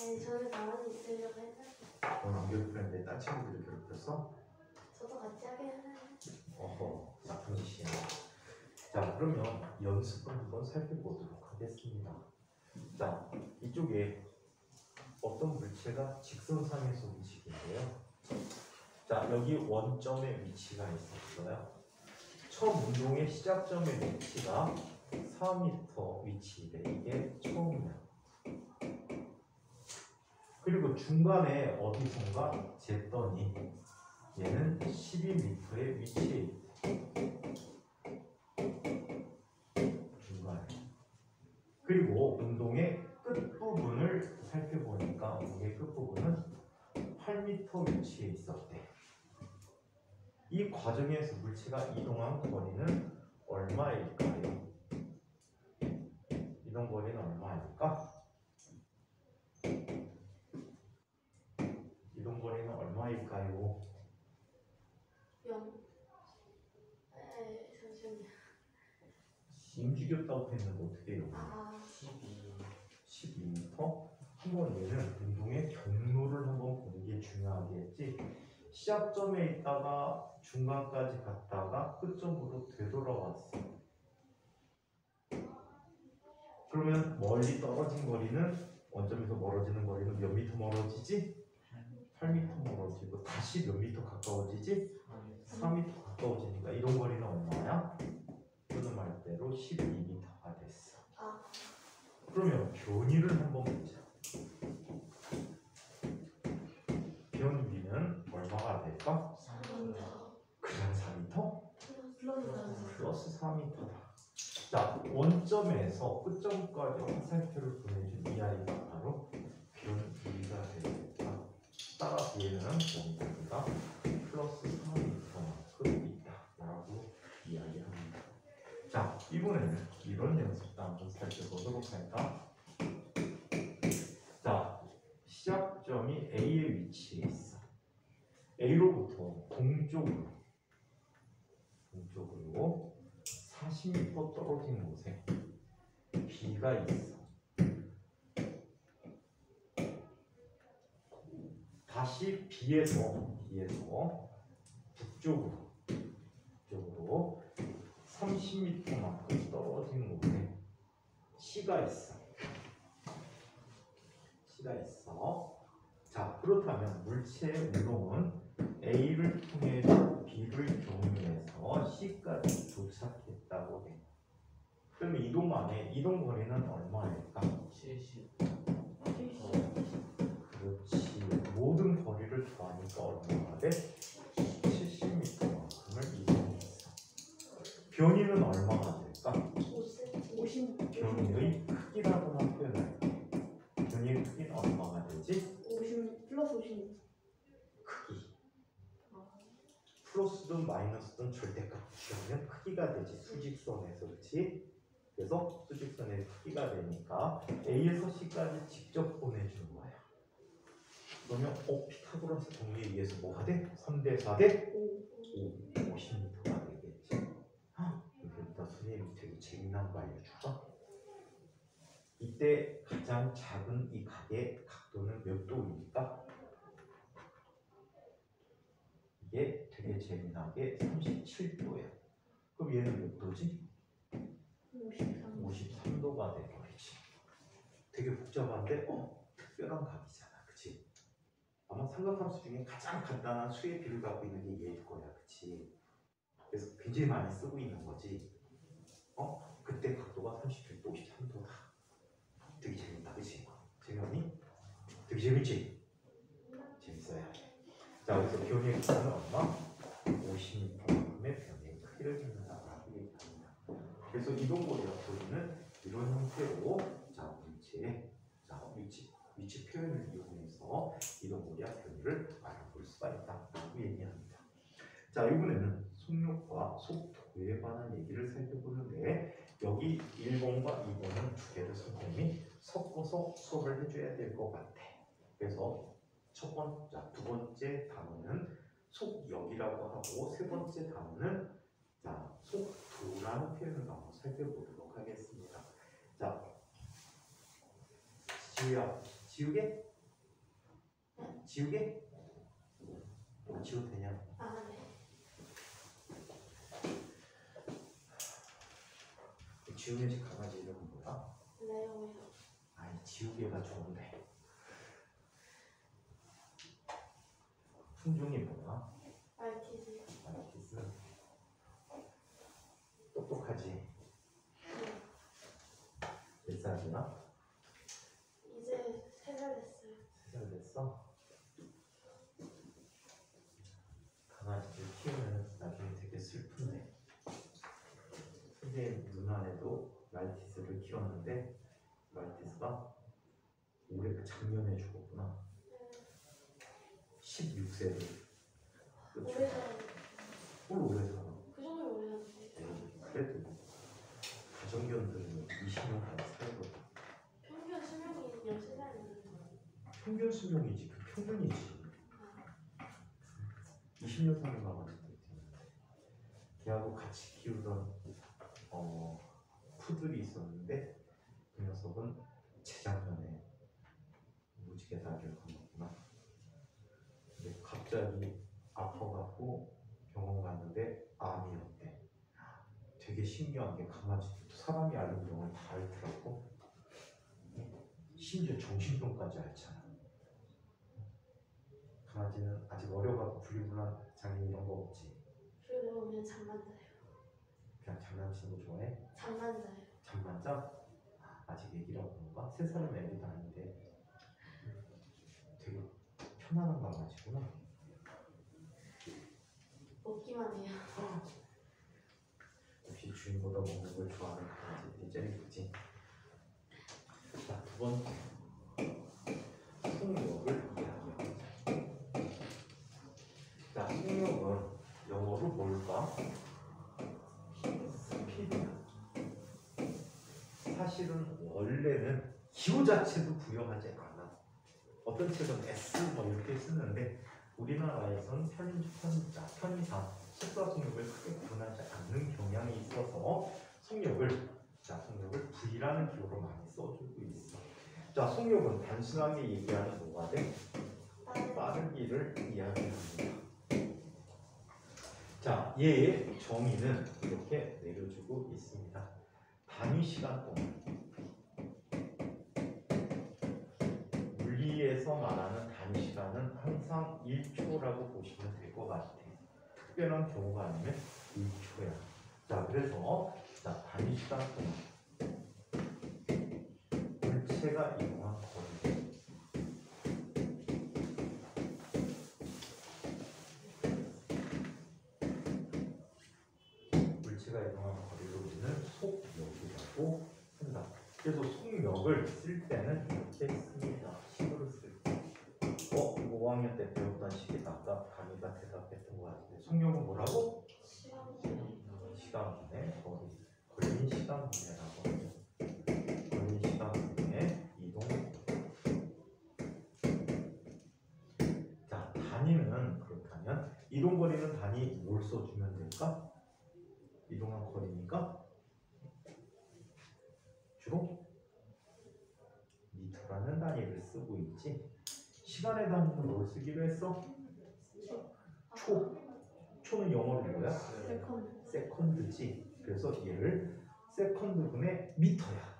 아니 저는 가만히 있으려고 했는데. 너는 괴롭혔는데 딴 친구들을 괴롭혔어? 저도 같이 하긴 했는데. 어허, 나쁜 짓이야. 자, 그러면 연습을 한번 살펴보도록 하겠습니다. 자, 이쪽에 어떤 물체가 직선상에서 움직인데요. 자, 여기 원점의 위치가 있었어요. 처음 운동의 시작점의 위치가 4m 위치인데 이게 처음이야. 그리고 중간에 어디선가 쟀더니 얘는 12m의 위치에 있대. 중간에. 그리고 운동의 끝부분을 살펴보니까 운동의 끝부분은 8m 위치에 있었대. 이 과정에서 물체가 이동한 거리는 얼마일까요? 이동 거리는 얼마일까? 이동 거리는 얼마일까요? 0. 잠시만요. 움직였다고 했는데 어떻게 해요? 12m? 한번 얘는 운동의 경로를 한번 보는 게 중요하겠지. 시작점에 있다가 중간까지 갔다가 끝점으로 되돌아왔어. 그러면 멀리 떨어진 거리는 원점에서 멀어지는 거리는 몇 미터 멀어지지? 8m 멀어지고 다시 몇 미터 가까워지지? 4m 가까워지니까 이동 거리는 얼마야? 또는 말대로 12m가 됐어. 그러면 변위를 한번 보자. 변위는 얼마가 될까? 4m. 그냥 4m? 플러스 4m다. 자, 원점에서 끝점까지 화살표를 보내준 이 아이가 바로 변위가 되겠다. 따라서 얘는 변위가 플러스 4m만큼 있다라고 이야기합니다. 자, 이번에는 이런 연습도 한번 살펴보도록 할까? 자, 시작점이 A의 위치에 있어. A로부터 동쪽으로 40m 떨어진 곳에 B가 있어. 다시 B에서 북쪽으로 30m만큼 떨어진 곳에 C가 있어. 자, 그렇다면 물체의 운동은 A를 통해 B를 경유해서 C까지 도착했다고 해. 그러면 이동 안에 이동 거리는 얼마일까? 70. 그렇지. 모든 거리를 더하니까 얼마가 돼? 70m만큼을 이동했어. 변위는 얼마가 될까? 50. 변위의 크기라고나 표현할게. 변위의 크기는 얼마가 되지? 50 플러스 50. 크기. 플러스든 마이너스든 절대값 취하면 크기가 되지. 수직선에서. 그렇지? 그래서 수직선의 크기가 되니까 A에서 C까지 직접 보내주는 거야. 그러면 피타고라스 정리에 의해서 뭐가 돼? 3대 4대 5. 50m가 되겠지. 여기다 선생님이 되게 재미난 거 알려줄까? 이때 가장 작은 이 각의 각도는 몇 도입니까? 이게 되게 재미나게 37도예요. 그럼 얘는 몇 도지? 53도가 돼버리지. 되게 복잡한데 특별한 각이잖아. 그치? 아마 삼각함수 중에 가장 간단한 수의 비를 갖고 있는 게 얘일 거야, 그치? 그래서 굉장히 많이 쓰고 있는 거지. 그때 각도가 37도, 53도다. 되게 재밌다, 그치? 재미없니? 되게 재밌지? 재밌어야 돼. 자, 그래서 변의 크기는 얼마? 56만큼의 변의 크기를 찾는다라고 얘기합니다. 그래서 이동거리와 거리는 이런 형태로 자, 위치 표현을 이용해서 이동거리와 거리를 알아볼 수가 있다라고 얘기합니다. 자, 이번에는 속력과 속도에 관한 얘기를 살펴보는데 여기 1번과 2번은 두 개를 선생님이 섞어서 수업을 해줘야 될 것 같아. 그래서 두 번째 단어는 속력이라고 하고 세 번째 단어는 속도라는 표현을 한번 살펴보도록 하겠습니다. 자, 지우야, 지우개? 지우개? 지워도 되냐? 아, 네. 지우개 집 강아지 이름은 뭐야? 레오요. 아니, 지우개가 좋은데. 품종이 뭐야? 말티즈. 말티즈. 똑똑하지? 네. 몇 살이나? 이제 3살 됐어요. 3살 됐어? 강아지들 키우면 나중에 되게 슬픈데. 선생님 누나네도 말티즈를 키웠는데 말티즈가 올해 작년에 죽었구나. 16세를. 오래 살았는데. 오래 살아. 그 정도면 오래 살았는데. 그래도 가정견들은 20년까지 살거든. 평균 수명이 13살인데. 평균 수명이지. 그 평균이지. 20년 사는 강아지도 있는데 걔하고 같이 키우던 푸들이 있었는데 그 녀석은 재작년에 무지개 다리를 건넜구나. 근데 갑자기 아파갖고 병원 갔는데 암이었대. 되게 신기한 게 강아지들도 사람이 앓는 병을 다 앓더라고. 심지어 정신병까지 앓잖아. 강아지는 아직 어려갖고 분리불안 장애 이런 거 없지. 그리고 오면 잠만 자요. 그냥 장난치는 거 좋아해? 잠만 자요. 잠만 자? 아직 애기라고 그런가? 3살은 애기도 아닌데 되게 편안한 강아지구나. 먹기만 해요. 역시 주인보다 먹는 걸 좋아하는 강아지들이 제일 예쁘지. 자, 두 번째 속력을 이야기합니다. 자, 속력은 영어로 뭘까? 스피드야. 사실은 원래는 기호 자체도 부여하지 않아. 어떤 책은 S 뭐 이렇게 쓰는데 우리나라에서는 편의상 속도와 속력을 크게 구분하지 않는 경향이 있어서 속력을 V라는 기호로 많이 써주고 있어. 자, 속력은 단순하게 얘기하는 뭐가 돼? 빠르기를 이야기합니다. 자, 얘의 정의는 이렇게 내려주고 있습니다. 단위 시간 동안 물리에서 말하는 단위 시간은 항상 1초라고 보시면 될 것 같아. 특별한 경우가 아니면 1초야. 자, 그래서 단위 시간 동안 물체가 이동한 거리. 물체가 이동한 거리를 우리는 속력이라고 한다. 그래서 속력을 쓸 때는 이렇게 씁니다. 식으로 쓸 때. 5학년 때 배웠던 식이다. 아까 강의가 대답했던 것 같은데 속력은 뭐라고? 시간분의 거리. 걸린 시간분의라고 하죠. 걸린 시간분의 이동. 자, 단위는 그렇다면 이동거리는 단위 뭘 써주면 될까? 이동한 거리니까 주로 미터라는 단위를 쓰고 있지. 시간의 단위는 뭘 쓰기로 했어? 초는 영어로 뭐야? 세컨드지. 그래서 얘를 세컨드분의 미터야.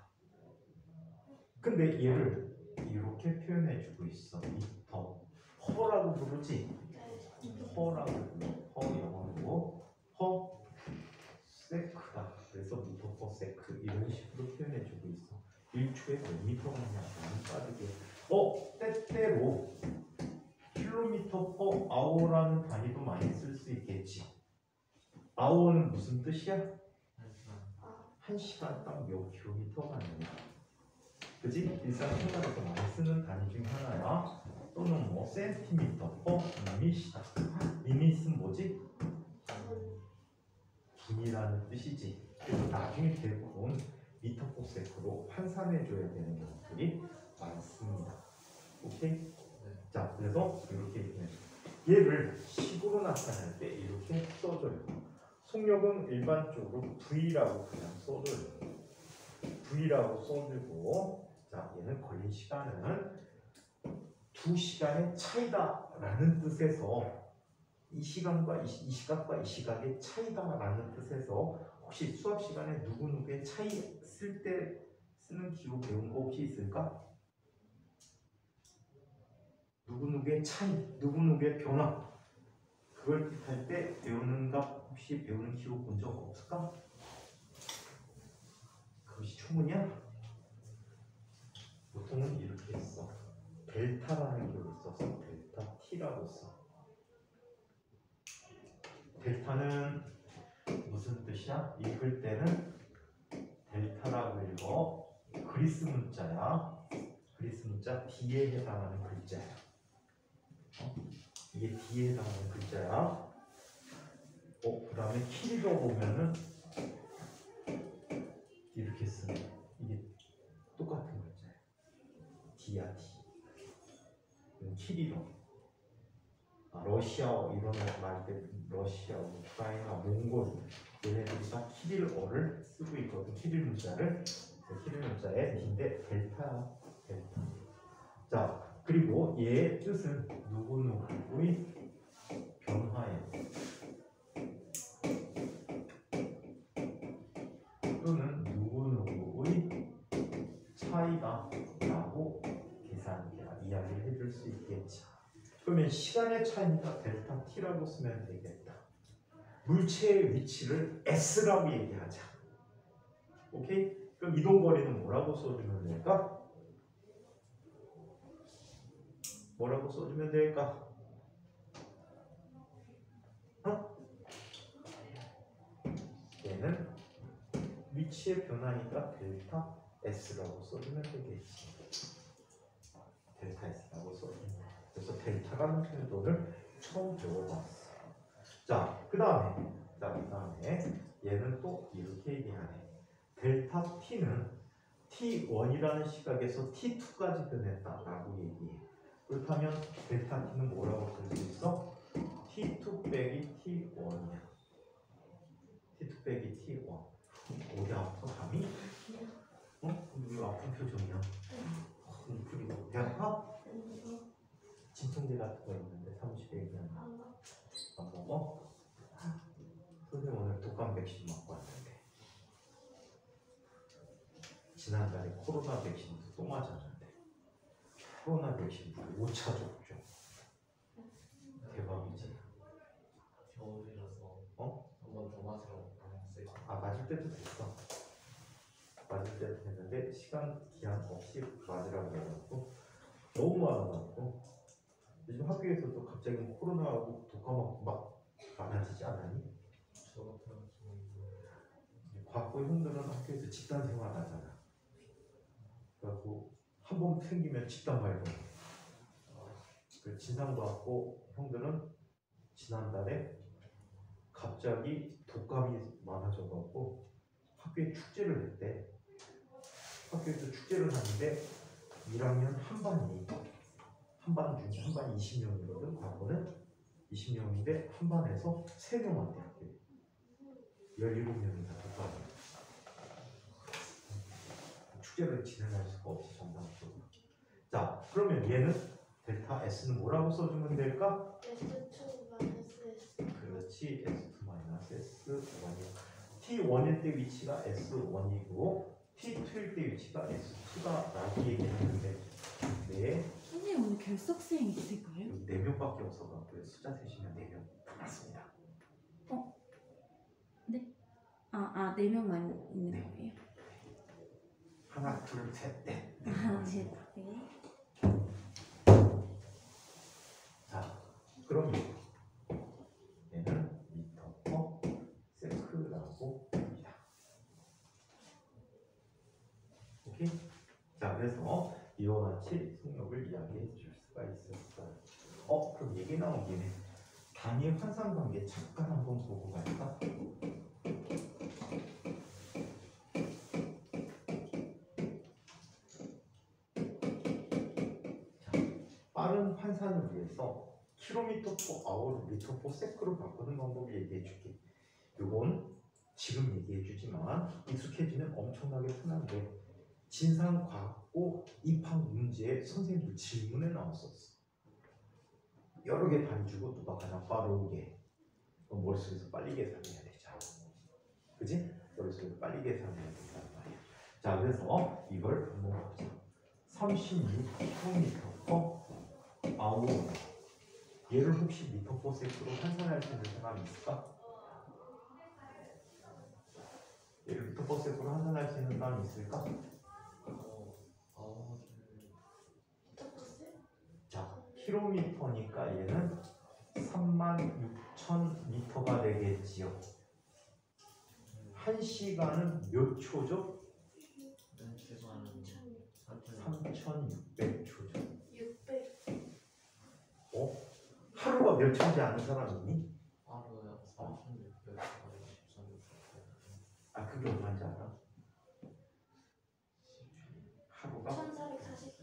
근데 얘를 이렇게 표현해주고 있어. 미터 허라고 부르지? 네. 허라고 불러. 허 영어로 허 세크다. 그래서 미터 퍼 세크 이런 식으로 표현해주고 있어. 1초에 몇 미터 가냐 너무 빠르게. 때때로 킬로미터 퍼 아워라는 단위도 많이 쓸 수 있겠지. 아워는 무슨 뜻이야? 아, 1시간당 몇 킬로미터 가느냐. 그지? 일상생활에서 많이 쓰는 단위 중 하나야. 또는 뭐 센티미터 퍼 미시다. 미닛은 뭐지? 분이라는 뜻이지. 그래서 나중에 대부분 미터 퍼 세크로 환산해줘야 되는 경우들이 많습니다. 오케이? 자, 그래서 이렇게 얘기해. 얘를 식으로 나타낼 때 이렇게 써줘요. 속력은 일반적으로 V라고 그냥 써줘요. V라고 써주고, 자, 얘는 걸린 시간은 2시간의 차이다라는 뜻에서 이 시간과 이 시각과 이 시각의 차이다라는 뜻에서 혹시 수학 시간에 누구누구의 차이 쓸 때 쓰는 기호 배운 거 혹시 있을까? 누구누구의 차이, 누구누구의 변화 그걸 뜻할 때 배우는가 혹시 배우는 기호 본 적 없을까? 그것이 초문이야? 보통은 이렇게 했어. 델타라는 기호를 써서 델타 T라고 써. 델타는 무슨 뜻이야? 읽을 때는 델타라고 읽어. 그리스 문자야. 그리스 문자 D에 해당하는 글자야. 이게 D에 해당하는 글자야. 그 다음에 키리로 보면은 이렇게 쓰네. 이게 똑같은 글자야. D야 D. 키리로. 러시아어 이런 말때 러시아, 우크라이나, 몽골 얘네들이 다 키릴어를 쓰고 있거든. 키릴 문자를. 키릴 문자의 D인데 델타야. 델타. 자, 그리고 얘의 뜻은 누구누구의 변화예요. 또는 누구누구의 차이다 라고 이야기를 해줄 수 있겠지. 그러면 시간의 차이니까 델타 T라고 쓰면 되겠다. 물체의 위치를 S라고 얘기하자. 오케이? 그럼 이동거리는 뭐라고 써주면 될까? 뭐라고 써주면 될까? 얘는 위치의 변화니까 델타 S라고 써주면 되겠지. 델타 S라고 써주면 돼. 그래서 델타라는 표현을 처음 배워봤어. 자, 그 다음에 얘는 또 이렇게 얘기하네. 델타 T는 T1이라는 시각에서 T2까지 변했다라고 얘기해. 그렇다면 델타 T는 뭐라고 쓸 수 있어? T2 빼기 T1이야. T2 빼기 T1. 어디 아파? 감이? 왜 아픈 표정이야? 그리고 배 아파? 진통제 같은 거 있는데 30에 얘기하는 안 먹어? 선생님 오늘 독감 백신 맞고 왔는데 지난달에 코로나 백신도 또 맞았는데 코로나 백신 5차 접종 대박이지. 겨울이라서 한 번 더 맞으라고 방학생. 맞을 때도 됐어. 맞을 때도 됐는데 시간 기한 없이 맞으라고 해갖고 너무 많아갖고 요즘 학교에서도 갑자기 코로나하고 독감하고 막 많아지지 않았니? 저 같은 경우는 과거 형들은 학교에서 집단 생활 하잖아. 그래갖고 한 번 생기면 집단 발병. 그 진상도 왔고 형들은 지난달에 갑자기 독감이 많아져갖고 학교에 축제를 했대. 학교에서 축제를 하는데 1학년 한 반이 한 반 중에 한 반이 20명이거든. 과거는 20명인데 한 반에서 3명 왔대. 학교에 17명이 다 독감이야. 축제를 진행할 수가 없이 전반적으로. 자, 그러면 얘는 델타 S는 뭐라고 써주면 될까? S2-S. 그렇지, S2-S1이야. T1일 때 위치가 S1이고 T2일 때 위치가 S2다 라고 얘기하는데 네. 선생님 오늘 결석생이 있을까요? 4명밖에 없어갖고요. 숫자 세시면 4명 맞습니다. 네 명만 있는 네. 거예요? 하나, 둘, 셋, 넷. 하나, 셋, 네. 자, 그럼 얘는 미터 퍼 세크라고 합니다. 오케이? 자, 그래서 이와 같이 속력을 이야기해 줄 수가 있었어요. 그럼 얘기 나온 김에 단위 환상 관계 잠깐 한번 보고 갈까? 빠른 환산을 위해서 킬로미터 퍼 아워를 미터 퍼 세크로 바꾸는 방법을 얘기해 줄게. 이건 지금 얘기해 주지만 익숙해지면 엄청나게 편한데 진상과학고 입학 문제에 선생님도 질문에 나왔었어. 여러 개 단위 주고 누가 가장 빠르게 머릿속에서 빨리 계산해야 되잖아. 그지? 머릿속에서 빨리 계산해야 된단 말이야. 자, 그래서 이걸 한번 보자. 36km 퍼 아워. 얘를 혹시 미터 퍼 세크로 환산할 수 있는 사람이 있을까? 얘를 미터 퍼 세크로 환산할 수 있는 사람이 있을까? 자, 킬로미터니까 얘는 36,000m가 되겠지요. 1시간은 몇 초죠? 3,600초죠. 600. 하루가 몇 초인지 아는 사람 있니? 하루에 3,600원 그게 얼마인지 알아? 하루가 1440.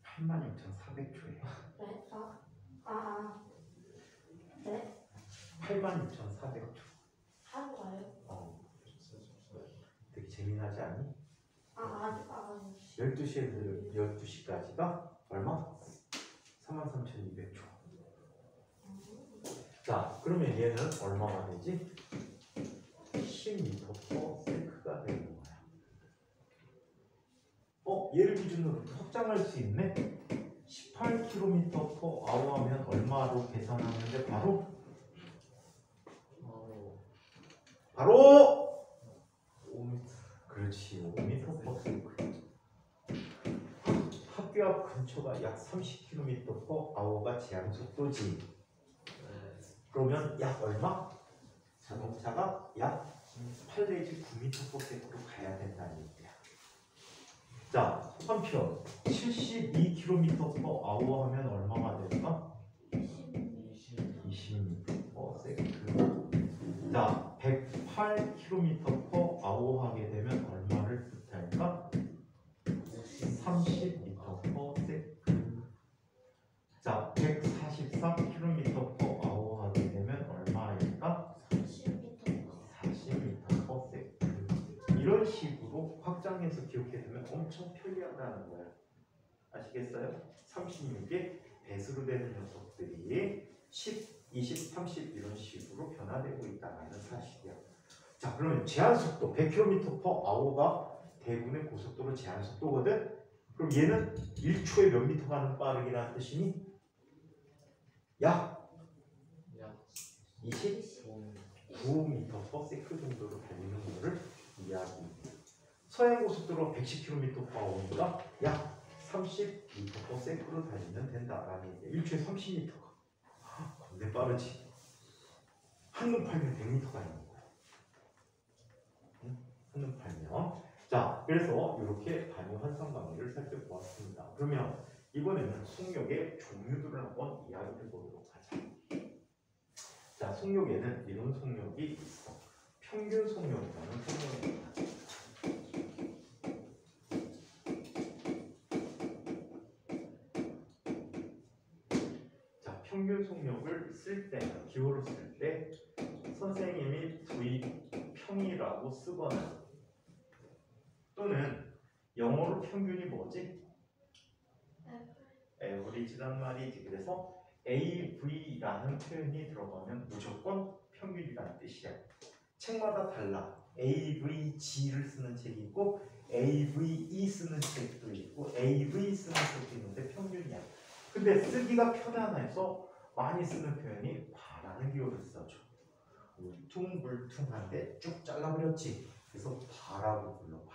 86,400초예요. 네? 네? 86,400초. 하루가요? 되게 재미나지 않니? 아니요. 12시에서 12시까지가 얼마? 33,200초. 자, 그러면 얘는 얼마가 되지? 10m 퍼 세크가 되는 거야. 얘를 기준으로 확장할 수 있네? 18km 퍼 아워 하면 얼마로 계산하는데 바로 5m. 그렇지, 5m 퍼 세크. 학교 앞 근처가 약 30km 퍼 아워가 제한 속도지. 그러면 약 얼마? 자동차가 약 8 내지 9m 퍼 세크로 가야 된다는 얘기야. 자, 한편 72km 퍼 아워 하면 얼마가 될까? 20m 퍼 세크. 자, 108km 퍼 아워 하게 되면 얼마를 뜻할까? 30m 퍼 세크. 자, 143km 퍼 아워 하게 되면 얼마일까? 40m 퍼 세크. 이런 식으로 확장해서 기억해두면 엄청 편리하다는 거야. 아시겠어요? 36의 배수로 되는 녀석들이 10, 20, 30 이런 식으로 변화되고 있다는 사실이야. 자, 그러면 제한속도 100km per hour가 대부분의 고속도로 제한속도거든? 그럼 얘는 1초에 몇 미터 가는 빠르기라는 뜻이니? 약 29m per second 정도로 달리는 거를 이야기합니다. 서해고속도로 110km per hour이니까 약 30m per second로 달리면 된다라는 얘기야. 1초에 30m가. 근데 빠르지. 한눈 팔면 100m가 있는 거야. 한눈 팔면. 자, 그래서 이렇게 단위 환상 관계를 살펴보았습니다. 그러면 이번에는 속력의 종류들을 한번 이야기해 보도록 하자. 자, 속력에는 이런 속력이 있어. 평균 속력이라는 속력이 있다. 자, 평균 속력을 쓸 때, 기호로 쓸 때 선생님이 V평이라고 쓰거나 또는 영어로 평균이 뭐지? average란 말이지. 그래서 AV라는 표현이 들어가면 무조건 평균이라는 뜻이야. 책마다 달라. AVG를 쓰는 책이 있고 AVE 쓰는 책도 있고 AV 쓰는 책도 있는데 평균이야. 근데 쓰기가 편안해서 많이 쓰는 표현이 바라는 기호를 써줘. 울퉁불퉁한데 쭉 잘라버렸지. 그래서 바라고 불러봐.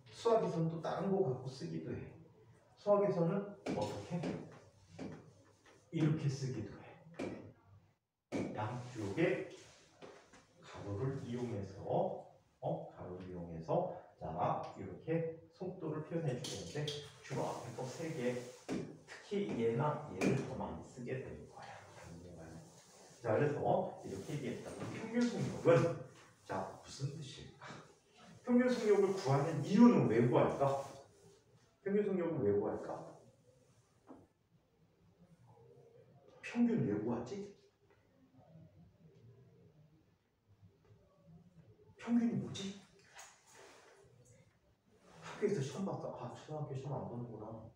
수학에서는 또 다른 거 갖고 쓰기도 해. 수학에서는 어떻게? 이렇게 쓰기도 해. 양쪽에 가로를 이용해서 가로를 이용해서 자 이렇게 속도를 표현해 주는데 주로 앞에 거 3개 특히 얘나 얘를 더 많이 쓰게 될 거야. 자 그래서 이렇게 얘기했다. 평균속력은 자 무슨 뜻일까? 평균속력을 구하는 이유는 왜 구할까? 평균속력을 왜 구할까? 평균 왜 구하지? 평균이 뭐지? 학교에서 시험 봤다. 아, 초등학교 시험 안 보는구나.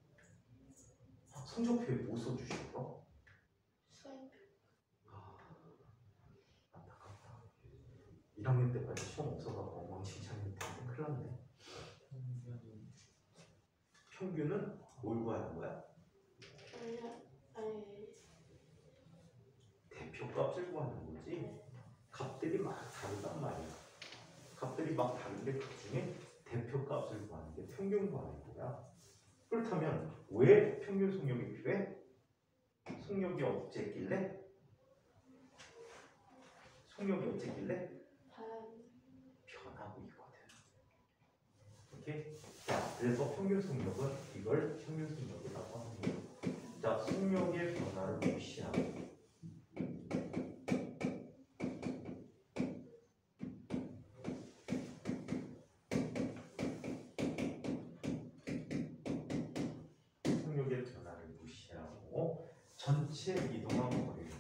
성적표에 뭐 써주셨어? 수행표. 아, 안타깝다. 1학년 때까지 시험 없어갖고 엉망진창일 텐데 큰일 났네. 평균은 뭘 구하는 거야? 아니. 대표값을 구하는 거지. 값들이 막 다르단 말이야. 값들이 막 다른데 그 중에 대표값을 구하는 게 평균 구하는 거야. 그렇다면 왜 평균 속력이 필요해? 속력이 어쨌길래? 속력이 어쨌길래? 변하고 있거든. 오케이? 자, 그래서 평균 속력은 이걸 평균 속력이라고 하는 거예요. 자, 속력의 변화를 무시하고 전체 이동한 거리를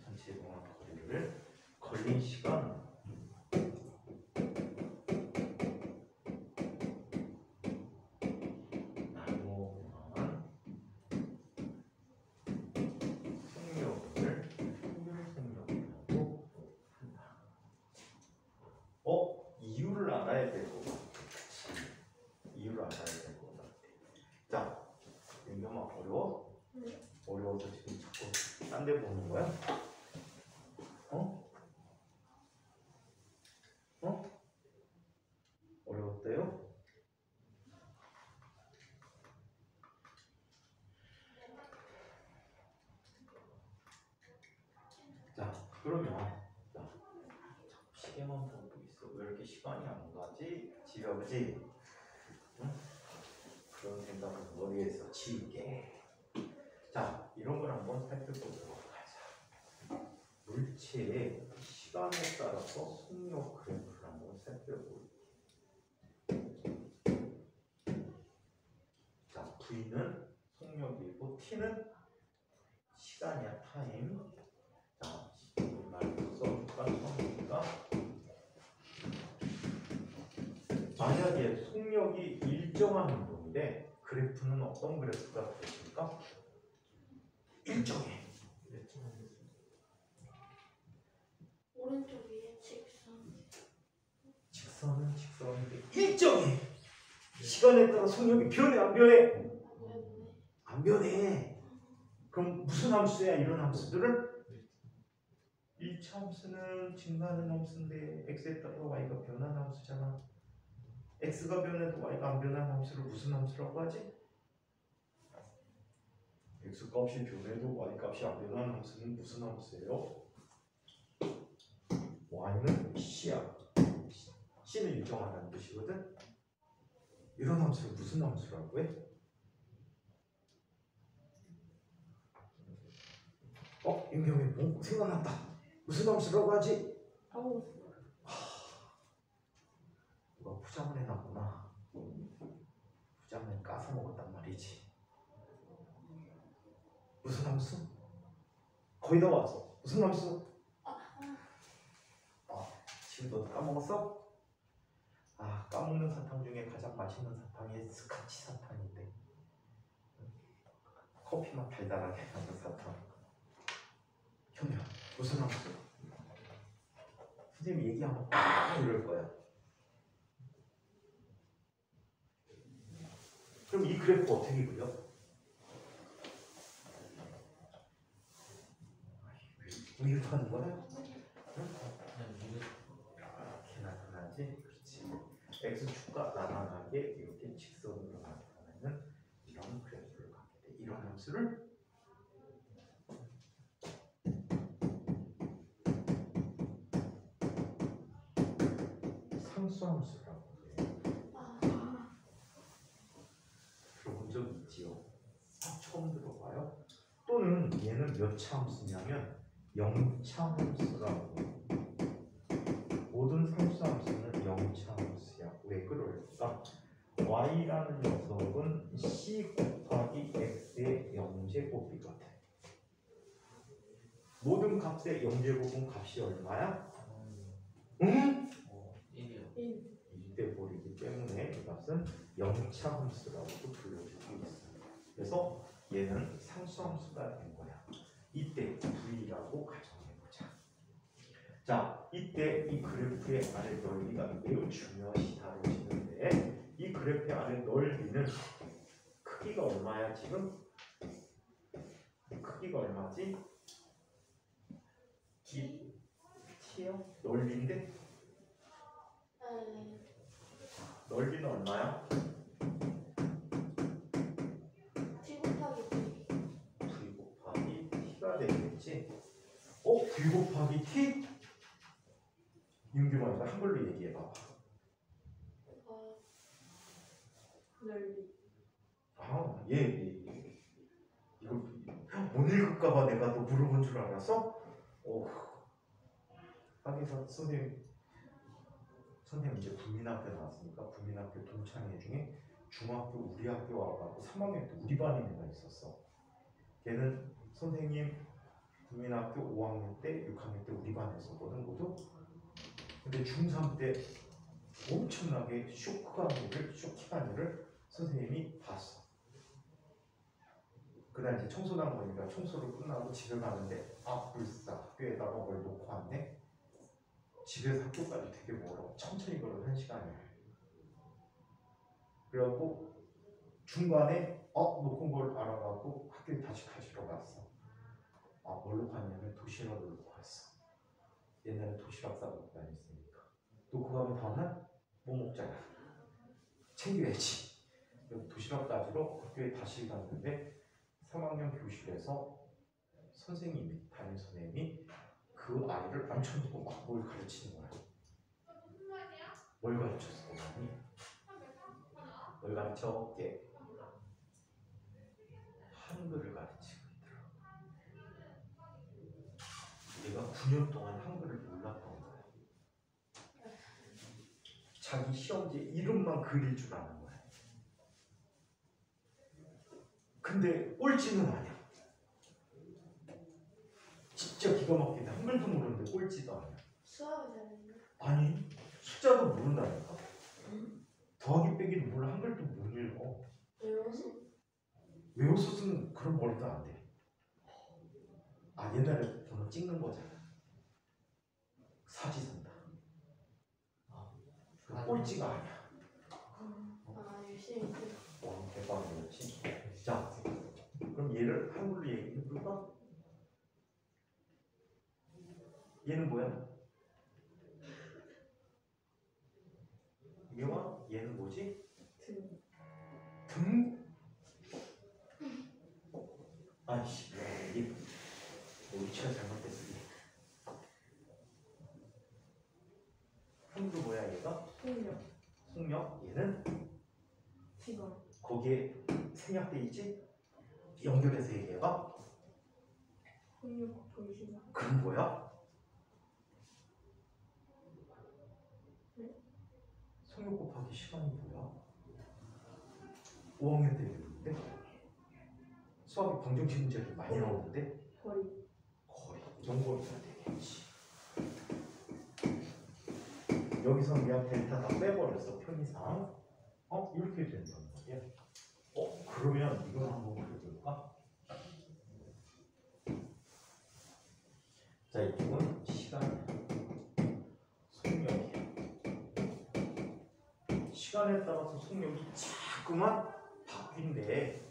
전체 이동한 거리를 걸린 시간 나누어보면 속력을 평균 속력이라고 한다. 이유를 알아야 될 것 같아. 이유를 알아야 될 것 같아. 자, 윤경아 어려워? 어려워서 지금 자꾸 딴 데 보는 거야? 어려웠대요? 자, 그러면 시계만 보고 있어. 왜 이렇게 시간이 안 가지? 지겨우지? 응? 그런 생각은 머리에서 지우게. 자, 이런 걸 한번 살펴보도록 하자. 물체의 시간에 따라서 속력 그래프를 한번 살펴볼게. 자, V는 속력이고 T는 시간이야, 타임. 자, 말로 써줄까? 처음이니까. 만약에 속력이 일정한 운동인데 그래프는 어떤 그래프가 되겠습니까? 일정해. 오른쪽 위에 직선. 직선은 직선인데 일정해. 시간에 따라 속력이 변해 안 변해? 안 변해. 그럼 무슨 함수야 이런 함수들을? 1차 함수는 증가하는 함수인데 x에 따라 y가 변하는 함수잖아. x가 변해도 y가 안 변하는 함수를 무슨 함수라고 하지? x 값이 변해도 y 값이 안 변하는 함수는 무슨 함수예요? y는 c야. c는 일정하다는 뜻이거든. 이런 함수를 무슨 함수라고 해? 임경이 뭐 생각났다. 무슨 함수라고 하지? 누가 포장을 해놨구나. 포장을 까서 먹었단 말이지. 무슨 함수? 거의 다 왔어. 무슨 함수? 지금 너 까먹었어? 까먹는 사탕 중에 가장 맛있는 사탕이 스카치 사탕인데 커피만 달달하게 하는 사탕. 현우야, 무슨 함수? 선생님이 얘기하면 아 이럴 거야. 그럼 이 그래프 어떻게 그려? 왜 이렇게 하는 거야? 이렇게 나타나지? 그렇지. x축과 나타나게 이렇게 직선으로 나타나는 이런 그래프를 갖게 돼. 이런 함수를 상수함수라고 해요. 들어본 적 있지요? 처음 들어봐요? 또는 얘는 몇 차 함수냐면 0차 함수라고 해요. 모든 상수함수는 0차 함수야. 왜 그럴까? y라는 녀석은 c 곱하기 x의 0제곱이거든. 모든 값의 0제곱은 값이 얼마야? 응? 1이요. 1. 1대 버리기 때문에 이 값은 0차 함수라고도 불러주고 있어. 그래서 얘는 상수함수가 된 거야. 이때 v라고 가정해보자. 자, 이때 이 그래프의 아래 넓이가 매우 중요시 다뤄지는데 이 그래프의 아래 넓이는 크기가 얼마야 지금? 크기가 얼마지? t요? 넓이인데? 네. 넓이는 얼마야? t 곱하기 t. v 곱하기 t가 되겠지? v 곱하기 t? 윤규만 이거 한글로 얘기해봐. 넓이. 아, 예. 이거 못 읽을까봐 내가 또 물어본 줄 알았어? 하기사 선생님 이제 국민학교 나왔으니까 국민학교 동창회 중에 중학교 우리 학교 와가지고 3학년 때 우리 반에 애가 있었어. 걔는 선생님 국민학교 5학년 때 6학년 때 우리 반에서거든 모두. 근데 중3 때 엄청나게 쇼킹한 일을 선생님이 봤어. 그날 이제 청소당 보니까 청소를 끝나고 집에 가는데 불사 학교에다가 뭘 놓고 왔네. 집에서 학교까지 되게 멀어. 천천히 걸어 1시간이야. 그래갖고 중간에 놓고 온 걸 알아갖고 학교에 다시 가지러 갔어. 뭘로 갔냐면 도시락을 놓고 갔어. 옛날에 도시락 싸고 다녔으니까. 놓고 가면 다음날 뭐 먹잖아. 챙겨야지. 도시락 가지러 학교에 다시 갔는데 3학년 교실에서 선생님이 담임 선생님이 그 아이를 앉혀놓고 막 뭘 가르치는 거야. 뭘 가르쳤어? 뭘 가르쳐? 한글을 가르치고 있더라고. 얘가 9년 동안 한글을 몰랐던 거야. 자기 시험지에 이름만 그릴 줄 아는 거야. 근데 꼴찌는 아니야. 진짜 기가 막히다. 한글도 모르는데 꼴찌도 아니야. 수학이 되는데. 아니, 숫자도 모른다니까. 더하기 빼기도 몰라. 한글도 못 읽어. 외워서 쓰는 그런 머리도 안 돼. 옛날에 번호 찍는 거잖아. 사지선다. 꼴찌가 아니야. 열심히. 대박이었지. 자, 그럼 얘를 한글로 얘기해 볼까? 얘는 뭐야? 얘는 뭐지? 등? 아이씨, 이게 위치가 잘못됐어. 한글로 뭐야 얘가? 속력. 얘는 거기에 생략돼 있지? 연결해서 얘기해봐. 그럼 뭐야? 성역 곱하기 시간이 뭐야? 5학년 때 배우는데 수학의 방정식 문제도 많이 나오는데 거리 이런 거가 되겠지. 여기서 그냥 델타 다 빼버렸어. 편의상 이렇게 된단 말이야. 그러면 이걸 한번 그려볼까? 자, 이쪽은 시간이야. 시간에 따라서 속력이 자꾸만 바뀐대.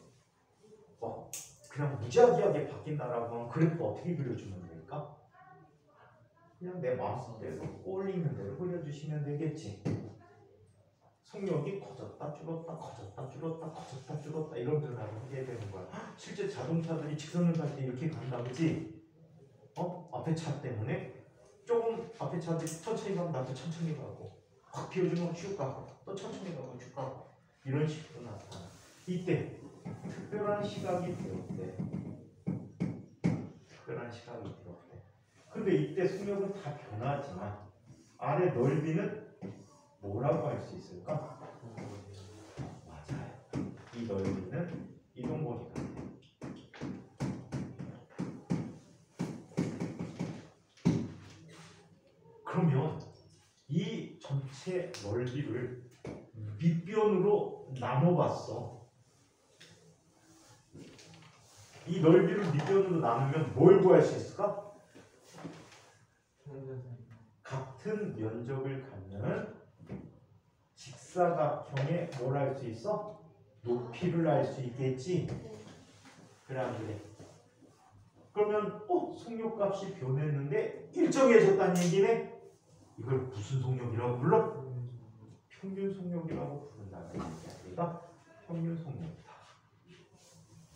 그냥 무지하게 바뀐다라고 하면 그래프 어떻게 그려주면 될까? 그냥 내 마음속대로 꼴리는 대로 그려주시면 되겠지. 속력이 커졌다 줄었다 커졌다 줄었다 커졌다 줄었다 이런 변화를 하게 되는 거야. 실제 자동차들이 직선을 갈 때 이렇게 간다 그지? 앞에 차 때문에 조금 앞에 차들이 천천히 가면 나도 천천히 가고 확 비워주면 쭉 가고 또 천천히 가고 쭉 가고 이런 식으로 나타나. 이때 특별한 시각이 되었대. 특별한 시각이 되었대. 근데 이때 속력은 다 변하지만 아래 넓이는 뭐라고 할 수 있을까? 맞아요. 이 넓이는 이동거리가 돼요. 그러면 이 전체 넓이를 밑변으로 나눠봤어. 이 넓이를 밑변으로 나누면 뭘 구할 수 있을까? 같은 면적을 갖는 직사각형의 뭘 알 수 있어? 높이를 알 수 있겠지? 그래 안 그래? 그러면 속력값이 변했는데 일정해졌다는 얘기네? 이걸 무슨 속력이라고 불러? 평균 속력이라고 부른다는 얘기가 평균 속력이다.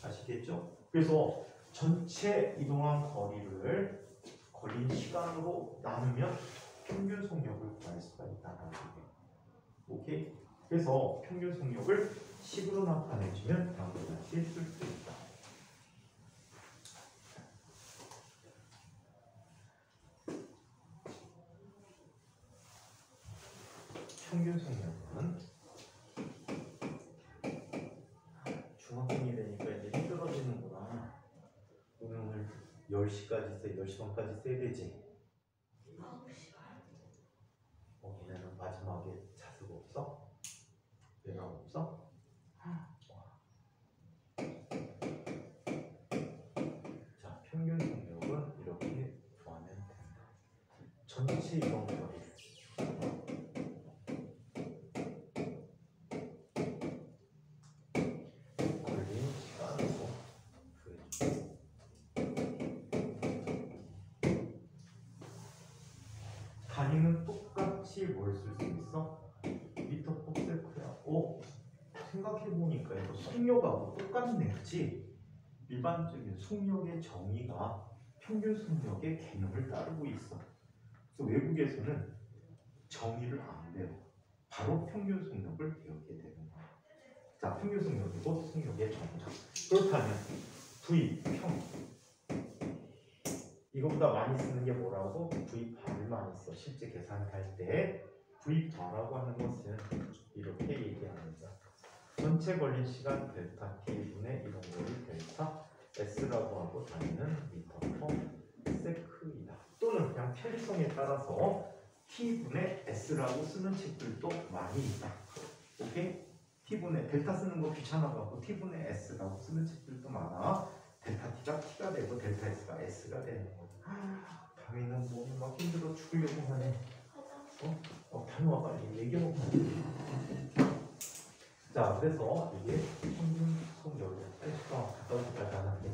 아시겠죠? 그래서 전체 이동한 거리를 걸린 시간으로 나누면 평균 속력을 구할 수가 있다는 얘기예요. 오케이? 그래서 평균 속력을 식으로 나타내주면 다음과 같이 쓸 수 있다. 평균 속력은 중학생이 되니까 이제 힘들어지는구나. 오늘 10시까지 써, 10시 반까지 써야 되지. 얘네는 마지막에 자수가 없어? 배가 없어? 자, 평균 속력은 이렇게 구하면 된다. 전체 이동 거리 걸린 시간으로 구해줘. 단위는 똑같이 뭘 쓸 수 있어? 미터 퍼 세크야. 생각해보니까 이거 속력하고 똑같네, 그치? 일반적인 속력의 정의가 평균 속력의 개념을 따르고 있어. 그래서 외국에서는 정의를 안 배워. 바로 평균 속력을 배우게 되는 거야. 자, 평균 속력이고 속력의 정의다. 그렇다면 V, 평. 이거보다 많이 쓰는 게 뭐라고? V 바를 많이 써. 실제 계산할 때 V 바라고 하는 것은 이렇게 얘기합니다. 전체 걸린 시간 델타 K분의 이동거리 델타 S라고 하고 단위는 미터 퍼 세크이다. 또는 그냥 편리성에 따라서 T분의 S라고 쓰는 책들도 많이 있다. 오케이? T분의 델타 쓰는 거 귀찮아갖고 T분의 S라고 쓰는 책들도 많아. 델타 T가 T가 되고 델타 S가 S가 되는 거야. 다미는 뭐 막 힘들어 죽으려고 하네. 다미와 빨리 얘기해보고. 자, 그래서 이게 평균 속력을 갔다 올 때까지 안 할게.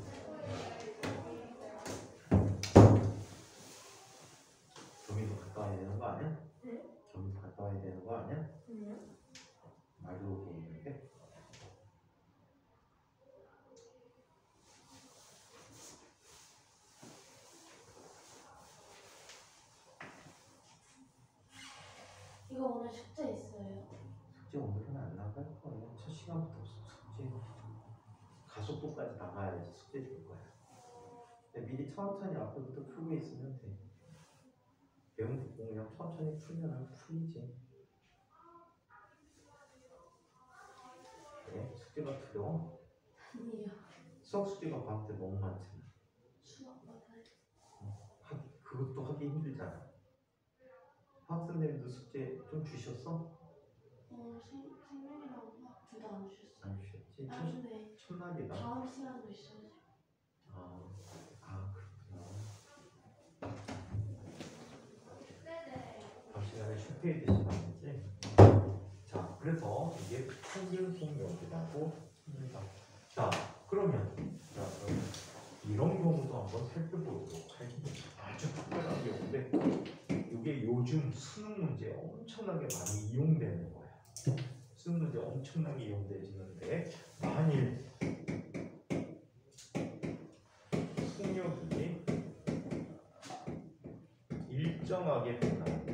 경희도 갔다 와야 되는 거 아니야? 네? 경희도 갔다 와야 되는 거 아니야? 아니요. 말도 오게 있는데. 이거 오늘 숙제 있어요. 숙제 오늘은 안 나갈 거예요. 첫 시간부터 숙제 가속도까지 나가야지 숙제 될 거야. 근데 미리 천천히 앞에부터 풀고 있으면 돼. 배운 듣고 그냥 천천히 풀면 풀리지. 그래? 숙제가 두려워? 아니요. 수학 숙제가 방학 때 너무 많잖아. 수학 맞아요. 그것도 하기 힘들잖아. 학생들도 숙제 좀 주셨어? 생명이랑 화학 둘 다 안 주셨어요. 안 주셨지? 나중에 첫날이다. 다음 시간도 있어요. 그렇구나. 다음 시간에 슈페이드 시간이지? 자, 그래서 이게 평균 속력이라고 합니다. 자, 그러면 이런 경우도 한번 살펴보도록 할게요. 아주 특별한 경우인데 이게 요즘 수능 문제에 엄청나게 많이 이용되는 거예요. 수능 문제 엄청나게 이용되시는데 만일 속력이 일정하게 변화한다.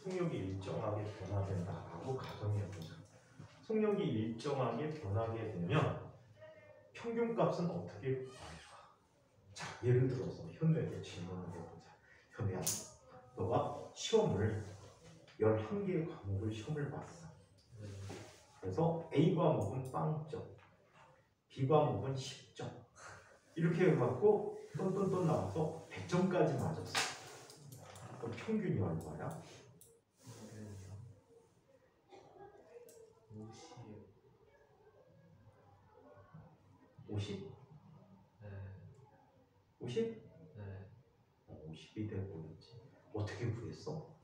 속력이 일정하게 변화된다라고 가정해보자. 속력이 일정하게 변하게 되면 평균값은 어떻게 구할까? 자, 예를 들어서 현우에게 질문을 해보자. 현우야, 너가 시험을 11개의 과목을 시험을 봤어. 그래서 A 과목은 빵점, B 과목은 10점 이렇게 해갖고 똔똔똔 나와서 100점까지 맞았어. 그럼 평균이 얼마야? 50? 네. 50? 네. 50이 되고있지. 어떻게 구했어?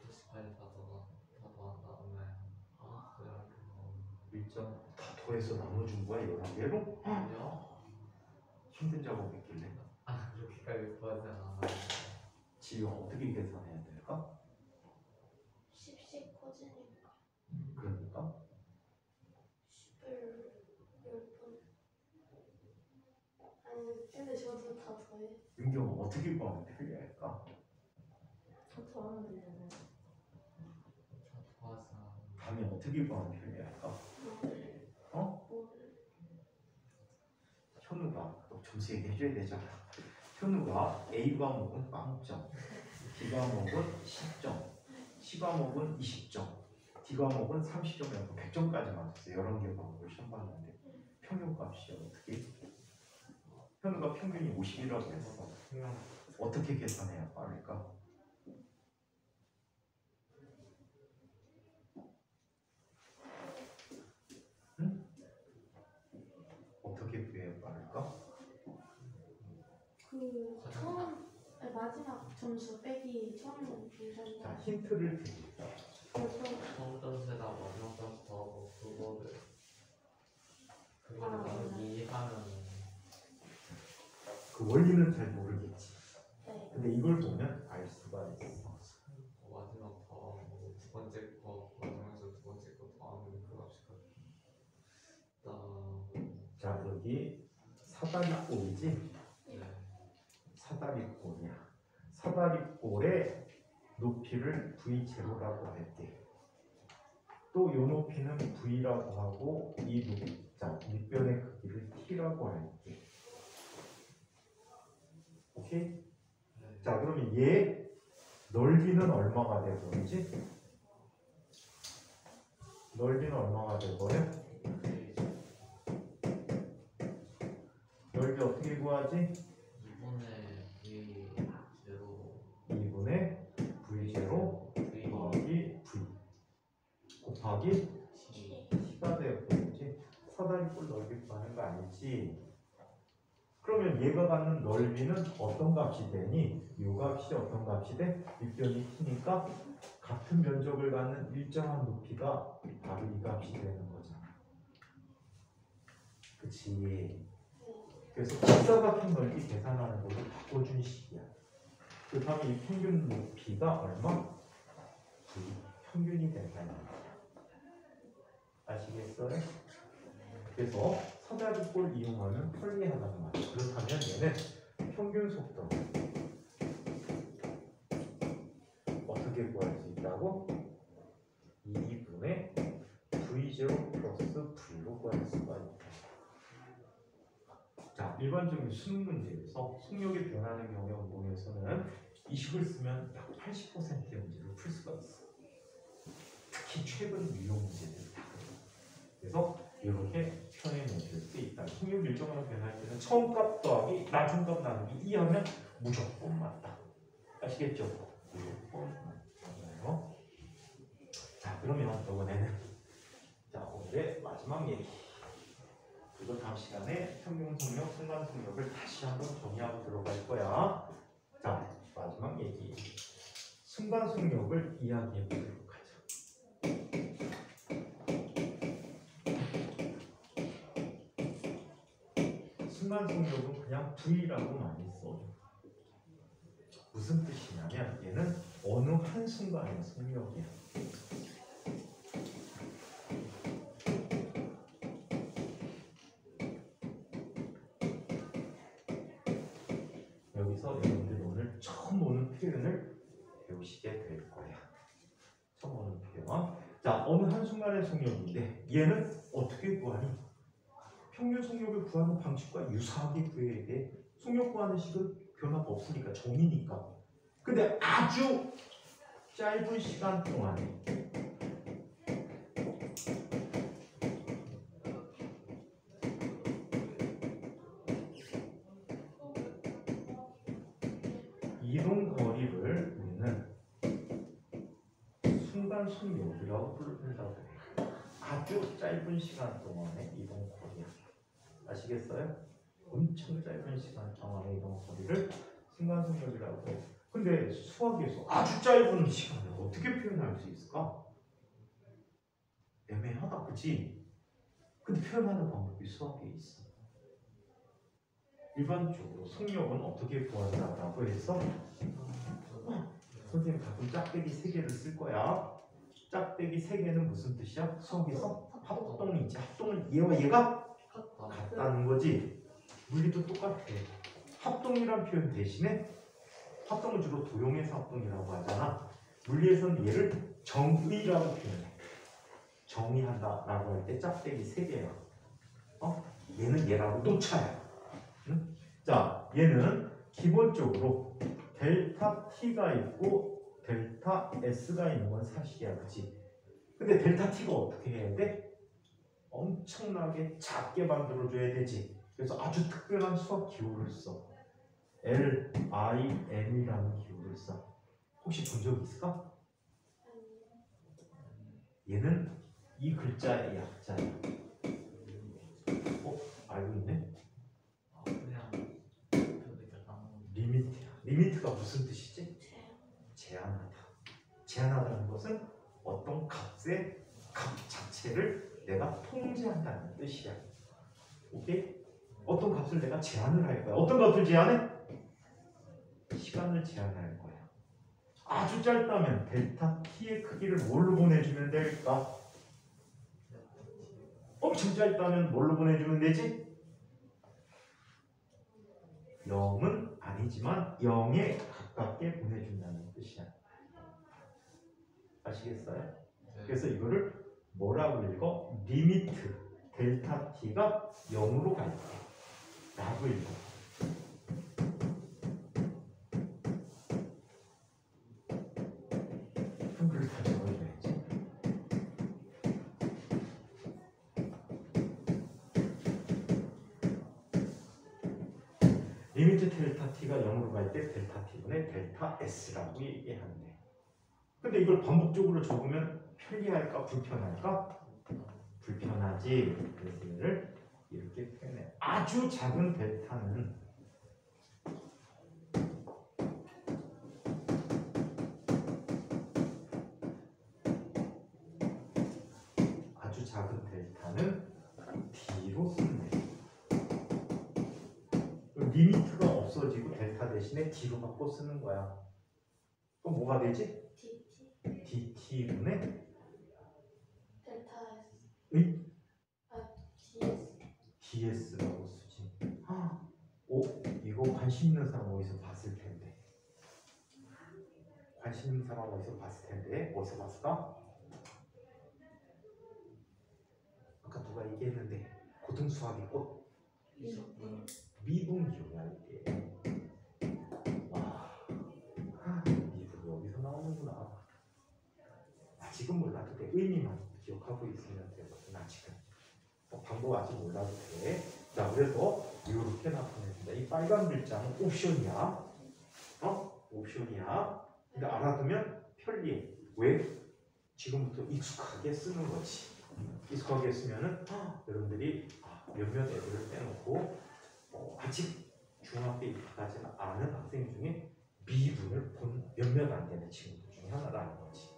플러스까지 다 더한 다음에 일정 다 더해서 나눠준 거야 11개로? 아니요. 힘든 작업했길래. 그렇게까지 구하지 않아요. 지금 어떻게 계산해야 될까? 10씩 커지니까 그러니까 10을 10번. 아니 근데 저도 다 더해. 윤경 어떻게 구하면 편리할까? 더 더하면 되잖아요. 다 더하지 않아요. 감이 어떻게 구하면 편리할까? 어? 현우가 너 점수 얘기해줘야 되잖아. 현우가 A 과목은 빵점, B 과목은 10점, C 과목은 20점, D 과목은 30점이라고 100점까지 맞았어요. 11개 과목을 시험 봤는데 평균값이 어떻게? 현우가 평균이 50이라고 했어. 어떻게 계산해야 빠를까? 응? 어떻게 구해야 빠를까? 그 처음 아니, 마지막 점수 빼기 처음 점수. 자, 힌트를 드릴게요. 처음 점수에다 마지막 점수 더하고 그거를 아, 나누기 하면은 그 원리는 잘 모르겠지. 네. 근데 이걸 보면 알 수가 있어. 마지막 더하고 두 번째 거 과정에서 두 번째 거 더하면 그 값이 같다. 자, 여기 사다리꼴이지? 네. 사다리꼴이야. 사다리꼴의 높이를 V0라고 할게. 또 이 높이는 V라고 하고 이 높이, 자, 밑변의 크기를 T라고 할게. 오케이? 네. 자, 그러면 얘 넓이는 얼마가 되버리지? 넓이는 얼마가 되버려? 넓이 어떻게 구하지? 2분의 V0 더하기 V 곱하기 T가 되어버리지. 사다리꼴 넓이 구하는 거 아니지? 그러면 얘가 갖는 넓이는 어떤 값이 되니? 이 값이 어떤 값이 돼? 밑변이 T니까 같은 면적을 갖는 일정한 높이가 바로 이 값이 되는 거잖아. 그치? 그래서 직사각형 넓이 계산하는 걸로 바꿔준 식이야. 그 다음에 이 평균 높이가 얼마? 평균이 된다는 거야. 아시겠어요? 그래서 사다리꼴 이용하면 편리하다는 말이야. 그렇다면 얘는 평균 속도 어떻게 구할 수 있다고? 2분의 V0 플러스 V로 구할 수가 있다. 자, 일반적인 수능 문제에서 속력이 변하는 경우의 운동에서는 이 식을 쓰면 약 80%의 문제를 풀 수가 있어. 특히 최근 유형 문제들. 그래서 이렇게 표현해 줄 수 있다. 속력 일정하게 변할 때는 처음 값 더하기 나중 값 나누기 2 하면 무조건 맞다. 아시겠죠? 무조건 맞아요. 자, 그러면 이번에는 자, 오늘의 마지막 얘기. 이거 다음 시간에 평균 속력 순간 순간속력을 다시 한번 정의하고 들어갈 거야. 자, 마지막 얘기. 순간속력을 이야기해 보도록 하자. 순간속력은 그냥 V라고 많이 써. 무슨 뜻이냐면 얘는 어느 한순간의 속력이야. 여기서 여러분들 오늘 처음 보는 표현을 배우시게 될 거야. 처음 보는 표현. 자, 어느 한순간의 속력인데 얘는 어떻게 구하니? 평균 속력을 구하는 방식과 유사하게 구해야 돼. 속력 구하는 식은 변화가 없으니까 정이니까. 근데 아주 짧은 시간 동안에 이동 거리를 우리는 순간 속력이라고 부른다고 해요. 아주 짧은 시간 동안의 이동 거리. 아시겠어요? 엄청 짧은 시간 동안의 이동 거리를 순간 속력이라고 해요. 근데 수학에서 아주 짧은 시간을 어떻게 표현할 수 있을까? 애매하다, 그치? 근데 표현하는 방법이 수학에 있어. 일반적으로 속력은 어떻게 구한다라고 해서 선생님 가끔 짝대기 3개를 쓸 거야. 짝대기 3개는 무슨 뜻이야? 수학에서 합동이지. 합동은 얘와 얘가 같다는 거지. 물리도 똑같아. 합동이란 표현 대신에 합동은 주로 도형에서 합동이라고 하잖아. 물리에서는 얘를 정의라고 표현해. 정의한다라고 할 때 짝대기 3개야. 얘는 얘랑 우동차야. 응? 자, 얘는 기본적으로 델타 T가 있고 델타 S가 있는 건 사실이야, 그치? 근데 델타 T가 어떻게 해야 돼? 엄청나게 작게 만들어줘야 되지. 그래서 아주 특별한 수학 기호를 써. LIM이라는 기호를 써. 혹시 본 적 있을까? 얘는 이 글자의 약자야. 알고 있네? 그냥 리미트야. 리미트가 무슨 뜻이지? 제한하다. 제한하다는 것은 어떤 값의 값 자체를 내가 통제한다는 뜻이야. 오케이? 어떤 값을 내가 제한을 할 거야. 어떤 값을 제한해? 시간을 제한할 거야. 아주 짧다면 델타 T의 크기를 뭘로 보내주면 될까? 엄청 짧다면 뭘로 보내주면 되지? 0은 아니지만 0에 가깝게 보내준다는 뜻이야. 아시겠어요? 그래서 이거를 뭐라고 읽어? 리미트 델타 T가 0으로 갈 때 라고 읽어. 한글을 다 적어줘야지. 리미트 델타 T가 0으로 갈 때 델타 T분의 델타 S라고 얘기하는데, 근데 이걸 반복적으로 적으면 편리할까 불편할까? 불편하지. 그래서 얘를 이렇게 표현해. 아주 작은 델타는 아주 작은 델타는 D로 쓰면 돼. 리미트가 없어지고 델타 대신에 D로 바꿔 쓰는 거야. 그럼 뭐가 되지? DT분의 델타 의? DS. DS라고 쓰지. 오, 이거 관심 있는 사람 어디서 봤을 텐데. 관심 있는 사람 어디서 봤을 텐데. 어디서 봤을까? 아까 누가 얘기했는데 고등수학의 꽃. 미분기호야 이게. 와, 미분 여기서 나오는구나. 아직은 몰라도 돼. 의미만 기억하고 있으면 되거든. 아직은. 방법 아직 몰라도 돼. 자, 그래서 이렇게 나타냅니다. 이 빨간 글자는 옵션이야. 옵션이야. 근데 알아두면 편리해. 왜? 지금부터 익숙하게 쓰는 거지. 익숙하게 쓰면은 여러분들이 몇몇 애들을 빼놓고 아직 고등학교까지는 아는 학생 중에 미분을 본 몇몇 안 되는 친구들 중에 하나라는 거지.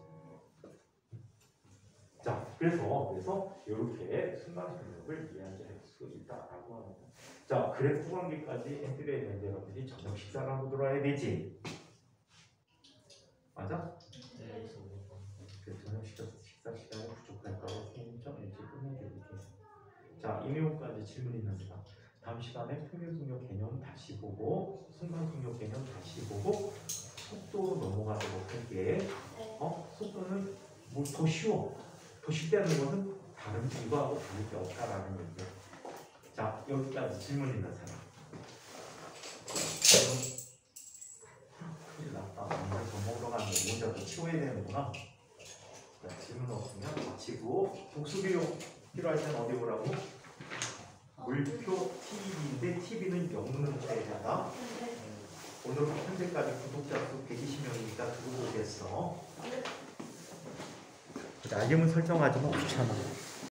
자, 그래서 이렇게 순간능력을 이해할 수 있다라고 합니다. 자, 그래프 관계까지 엔트리에 있는 여러분들이 저녁 식사를 하고 들어와야 되지. 맞아? 네. 그 저녁 식사 시간이 부족할까봐 선생님 좀 일찍 끝내드릴게요. 자, 임의호까지 질문 있는 사람. 다음 시간에 평균속력 개념 다시 보고 순간속력 개념 다시 보고 속도로 넘어가도록 할게. 속도는 뭐 더 쉬워. 더 쉽다는 것은 다른 이거하고 다를 게 없다라는 얘기야. 자, 여기까지 질문 있는 사람. 큰일 났다. 오늘 더 먹으러 가는데 혼자 또 치워야 되는구나. 자, 질문 없으면 마치고 복수비용 필요할 때는 어디 보라고? 물표 TV인데 TV는 영문자에다가 오늘 현재까지 구독자 수 120명이니까 그거 보겠어. 알림은 설정하지 마. 귀찮아.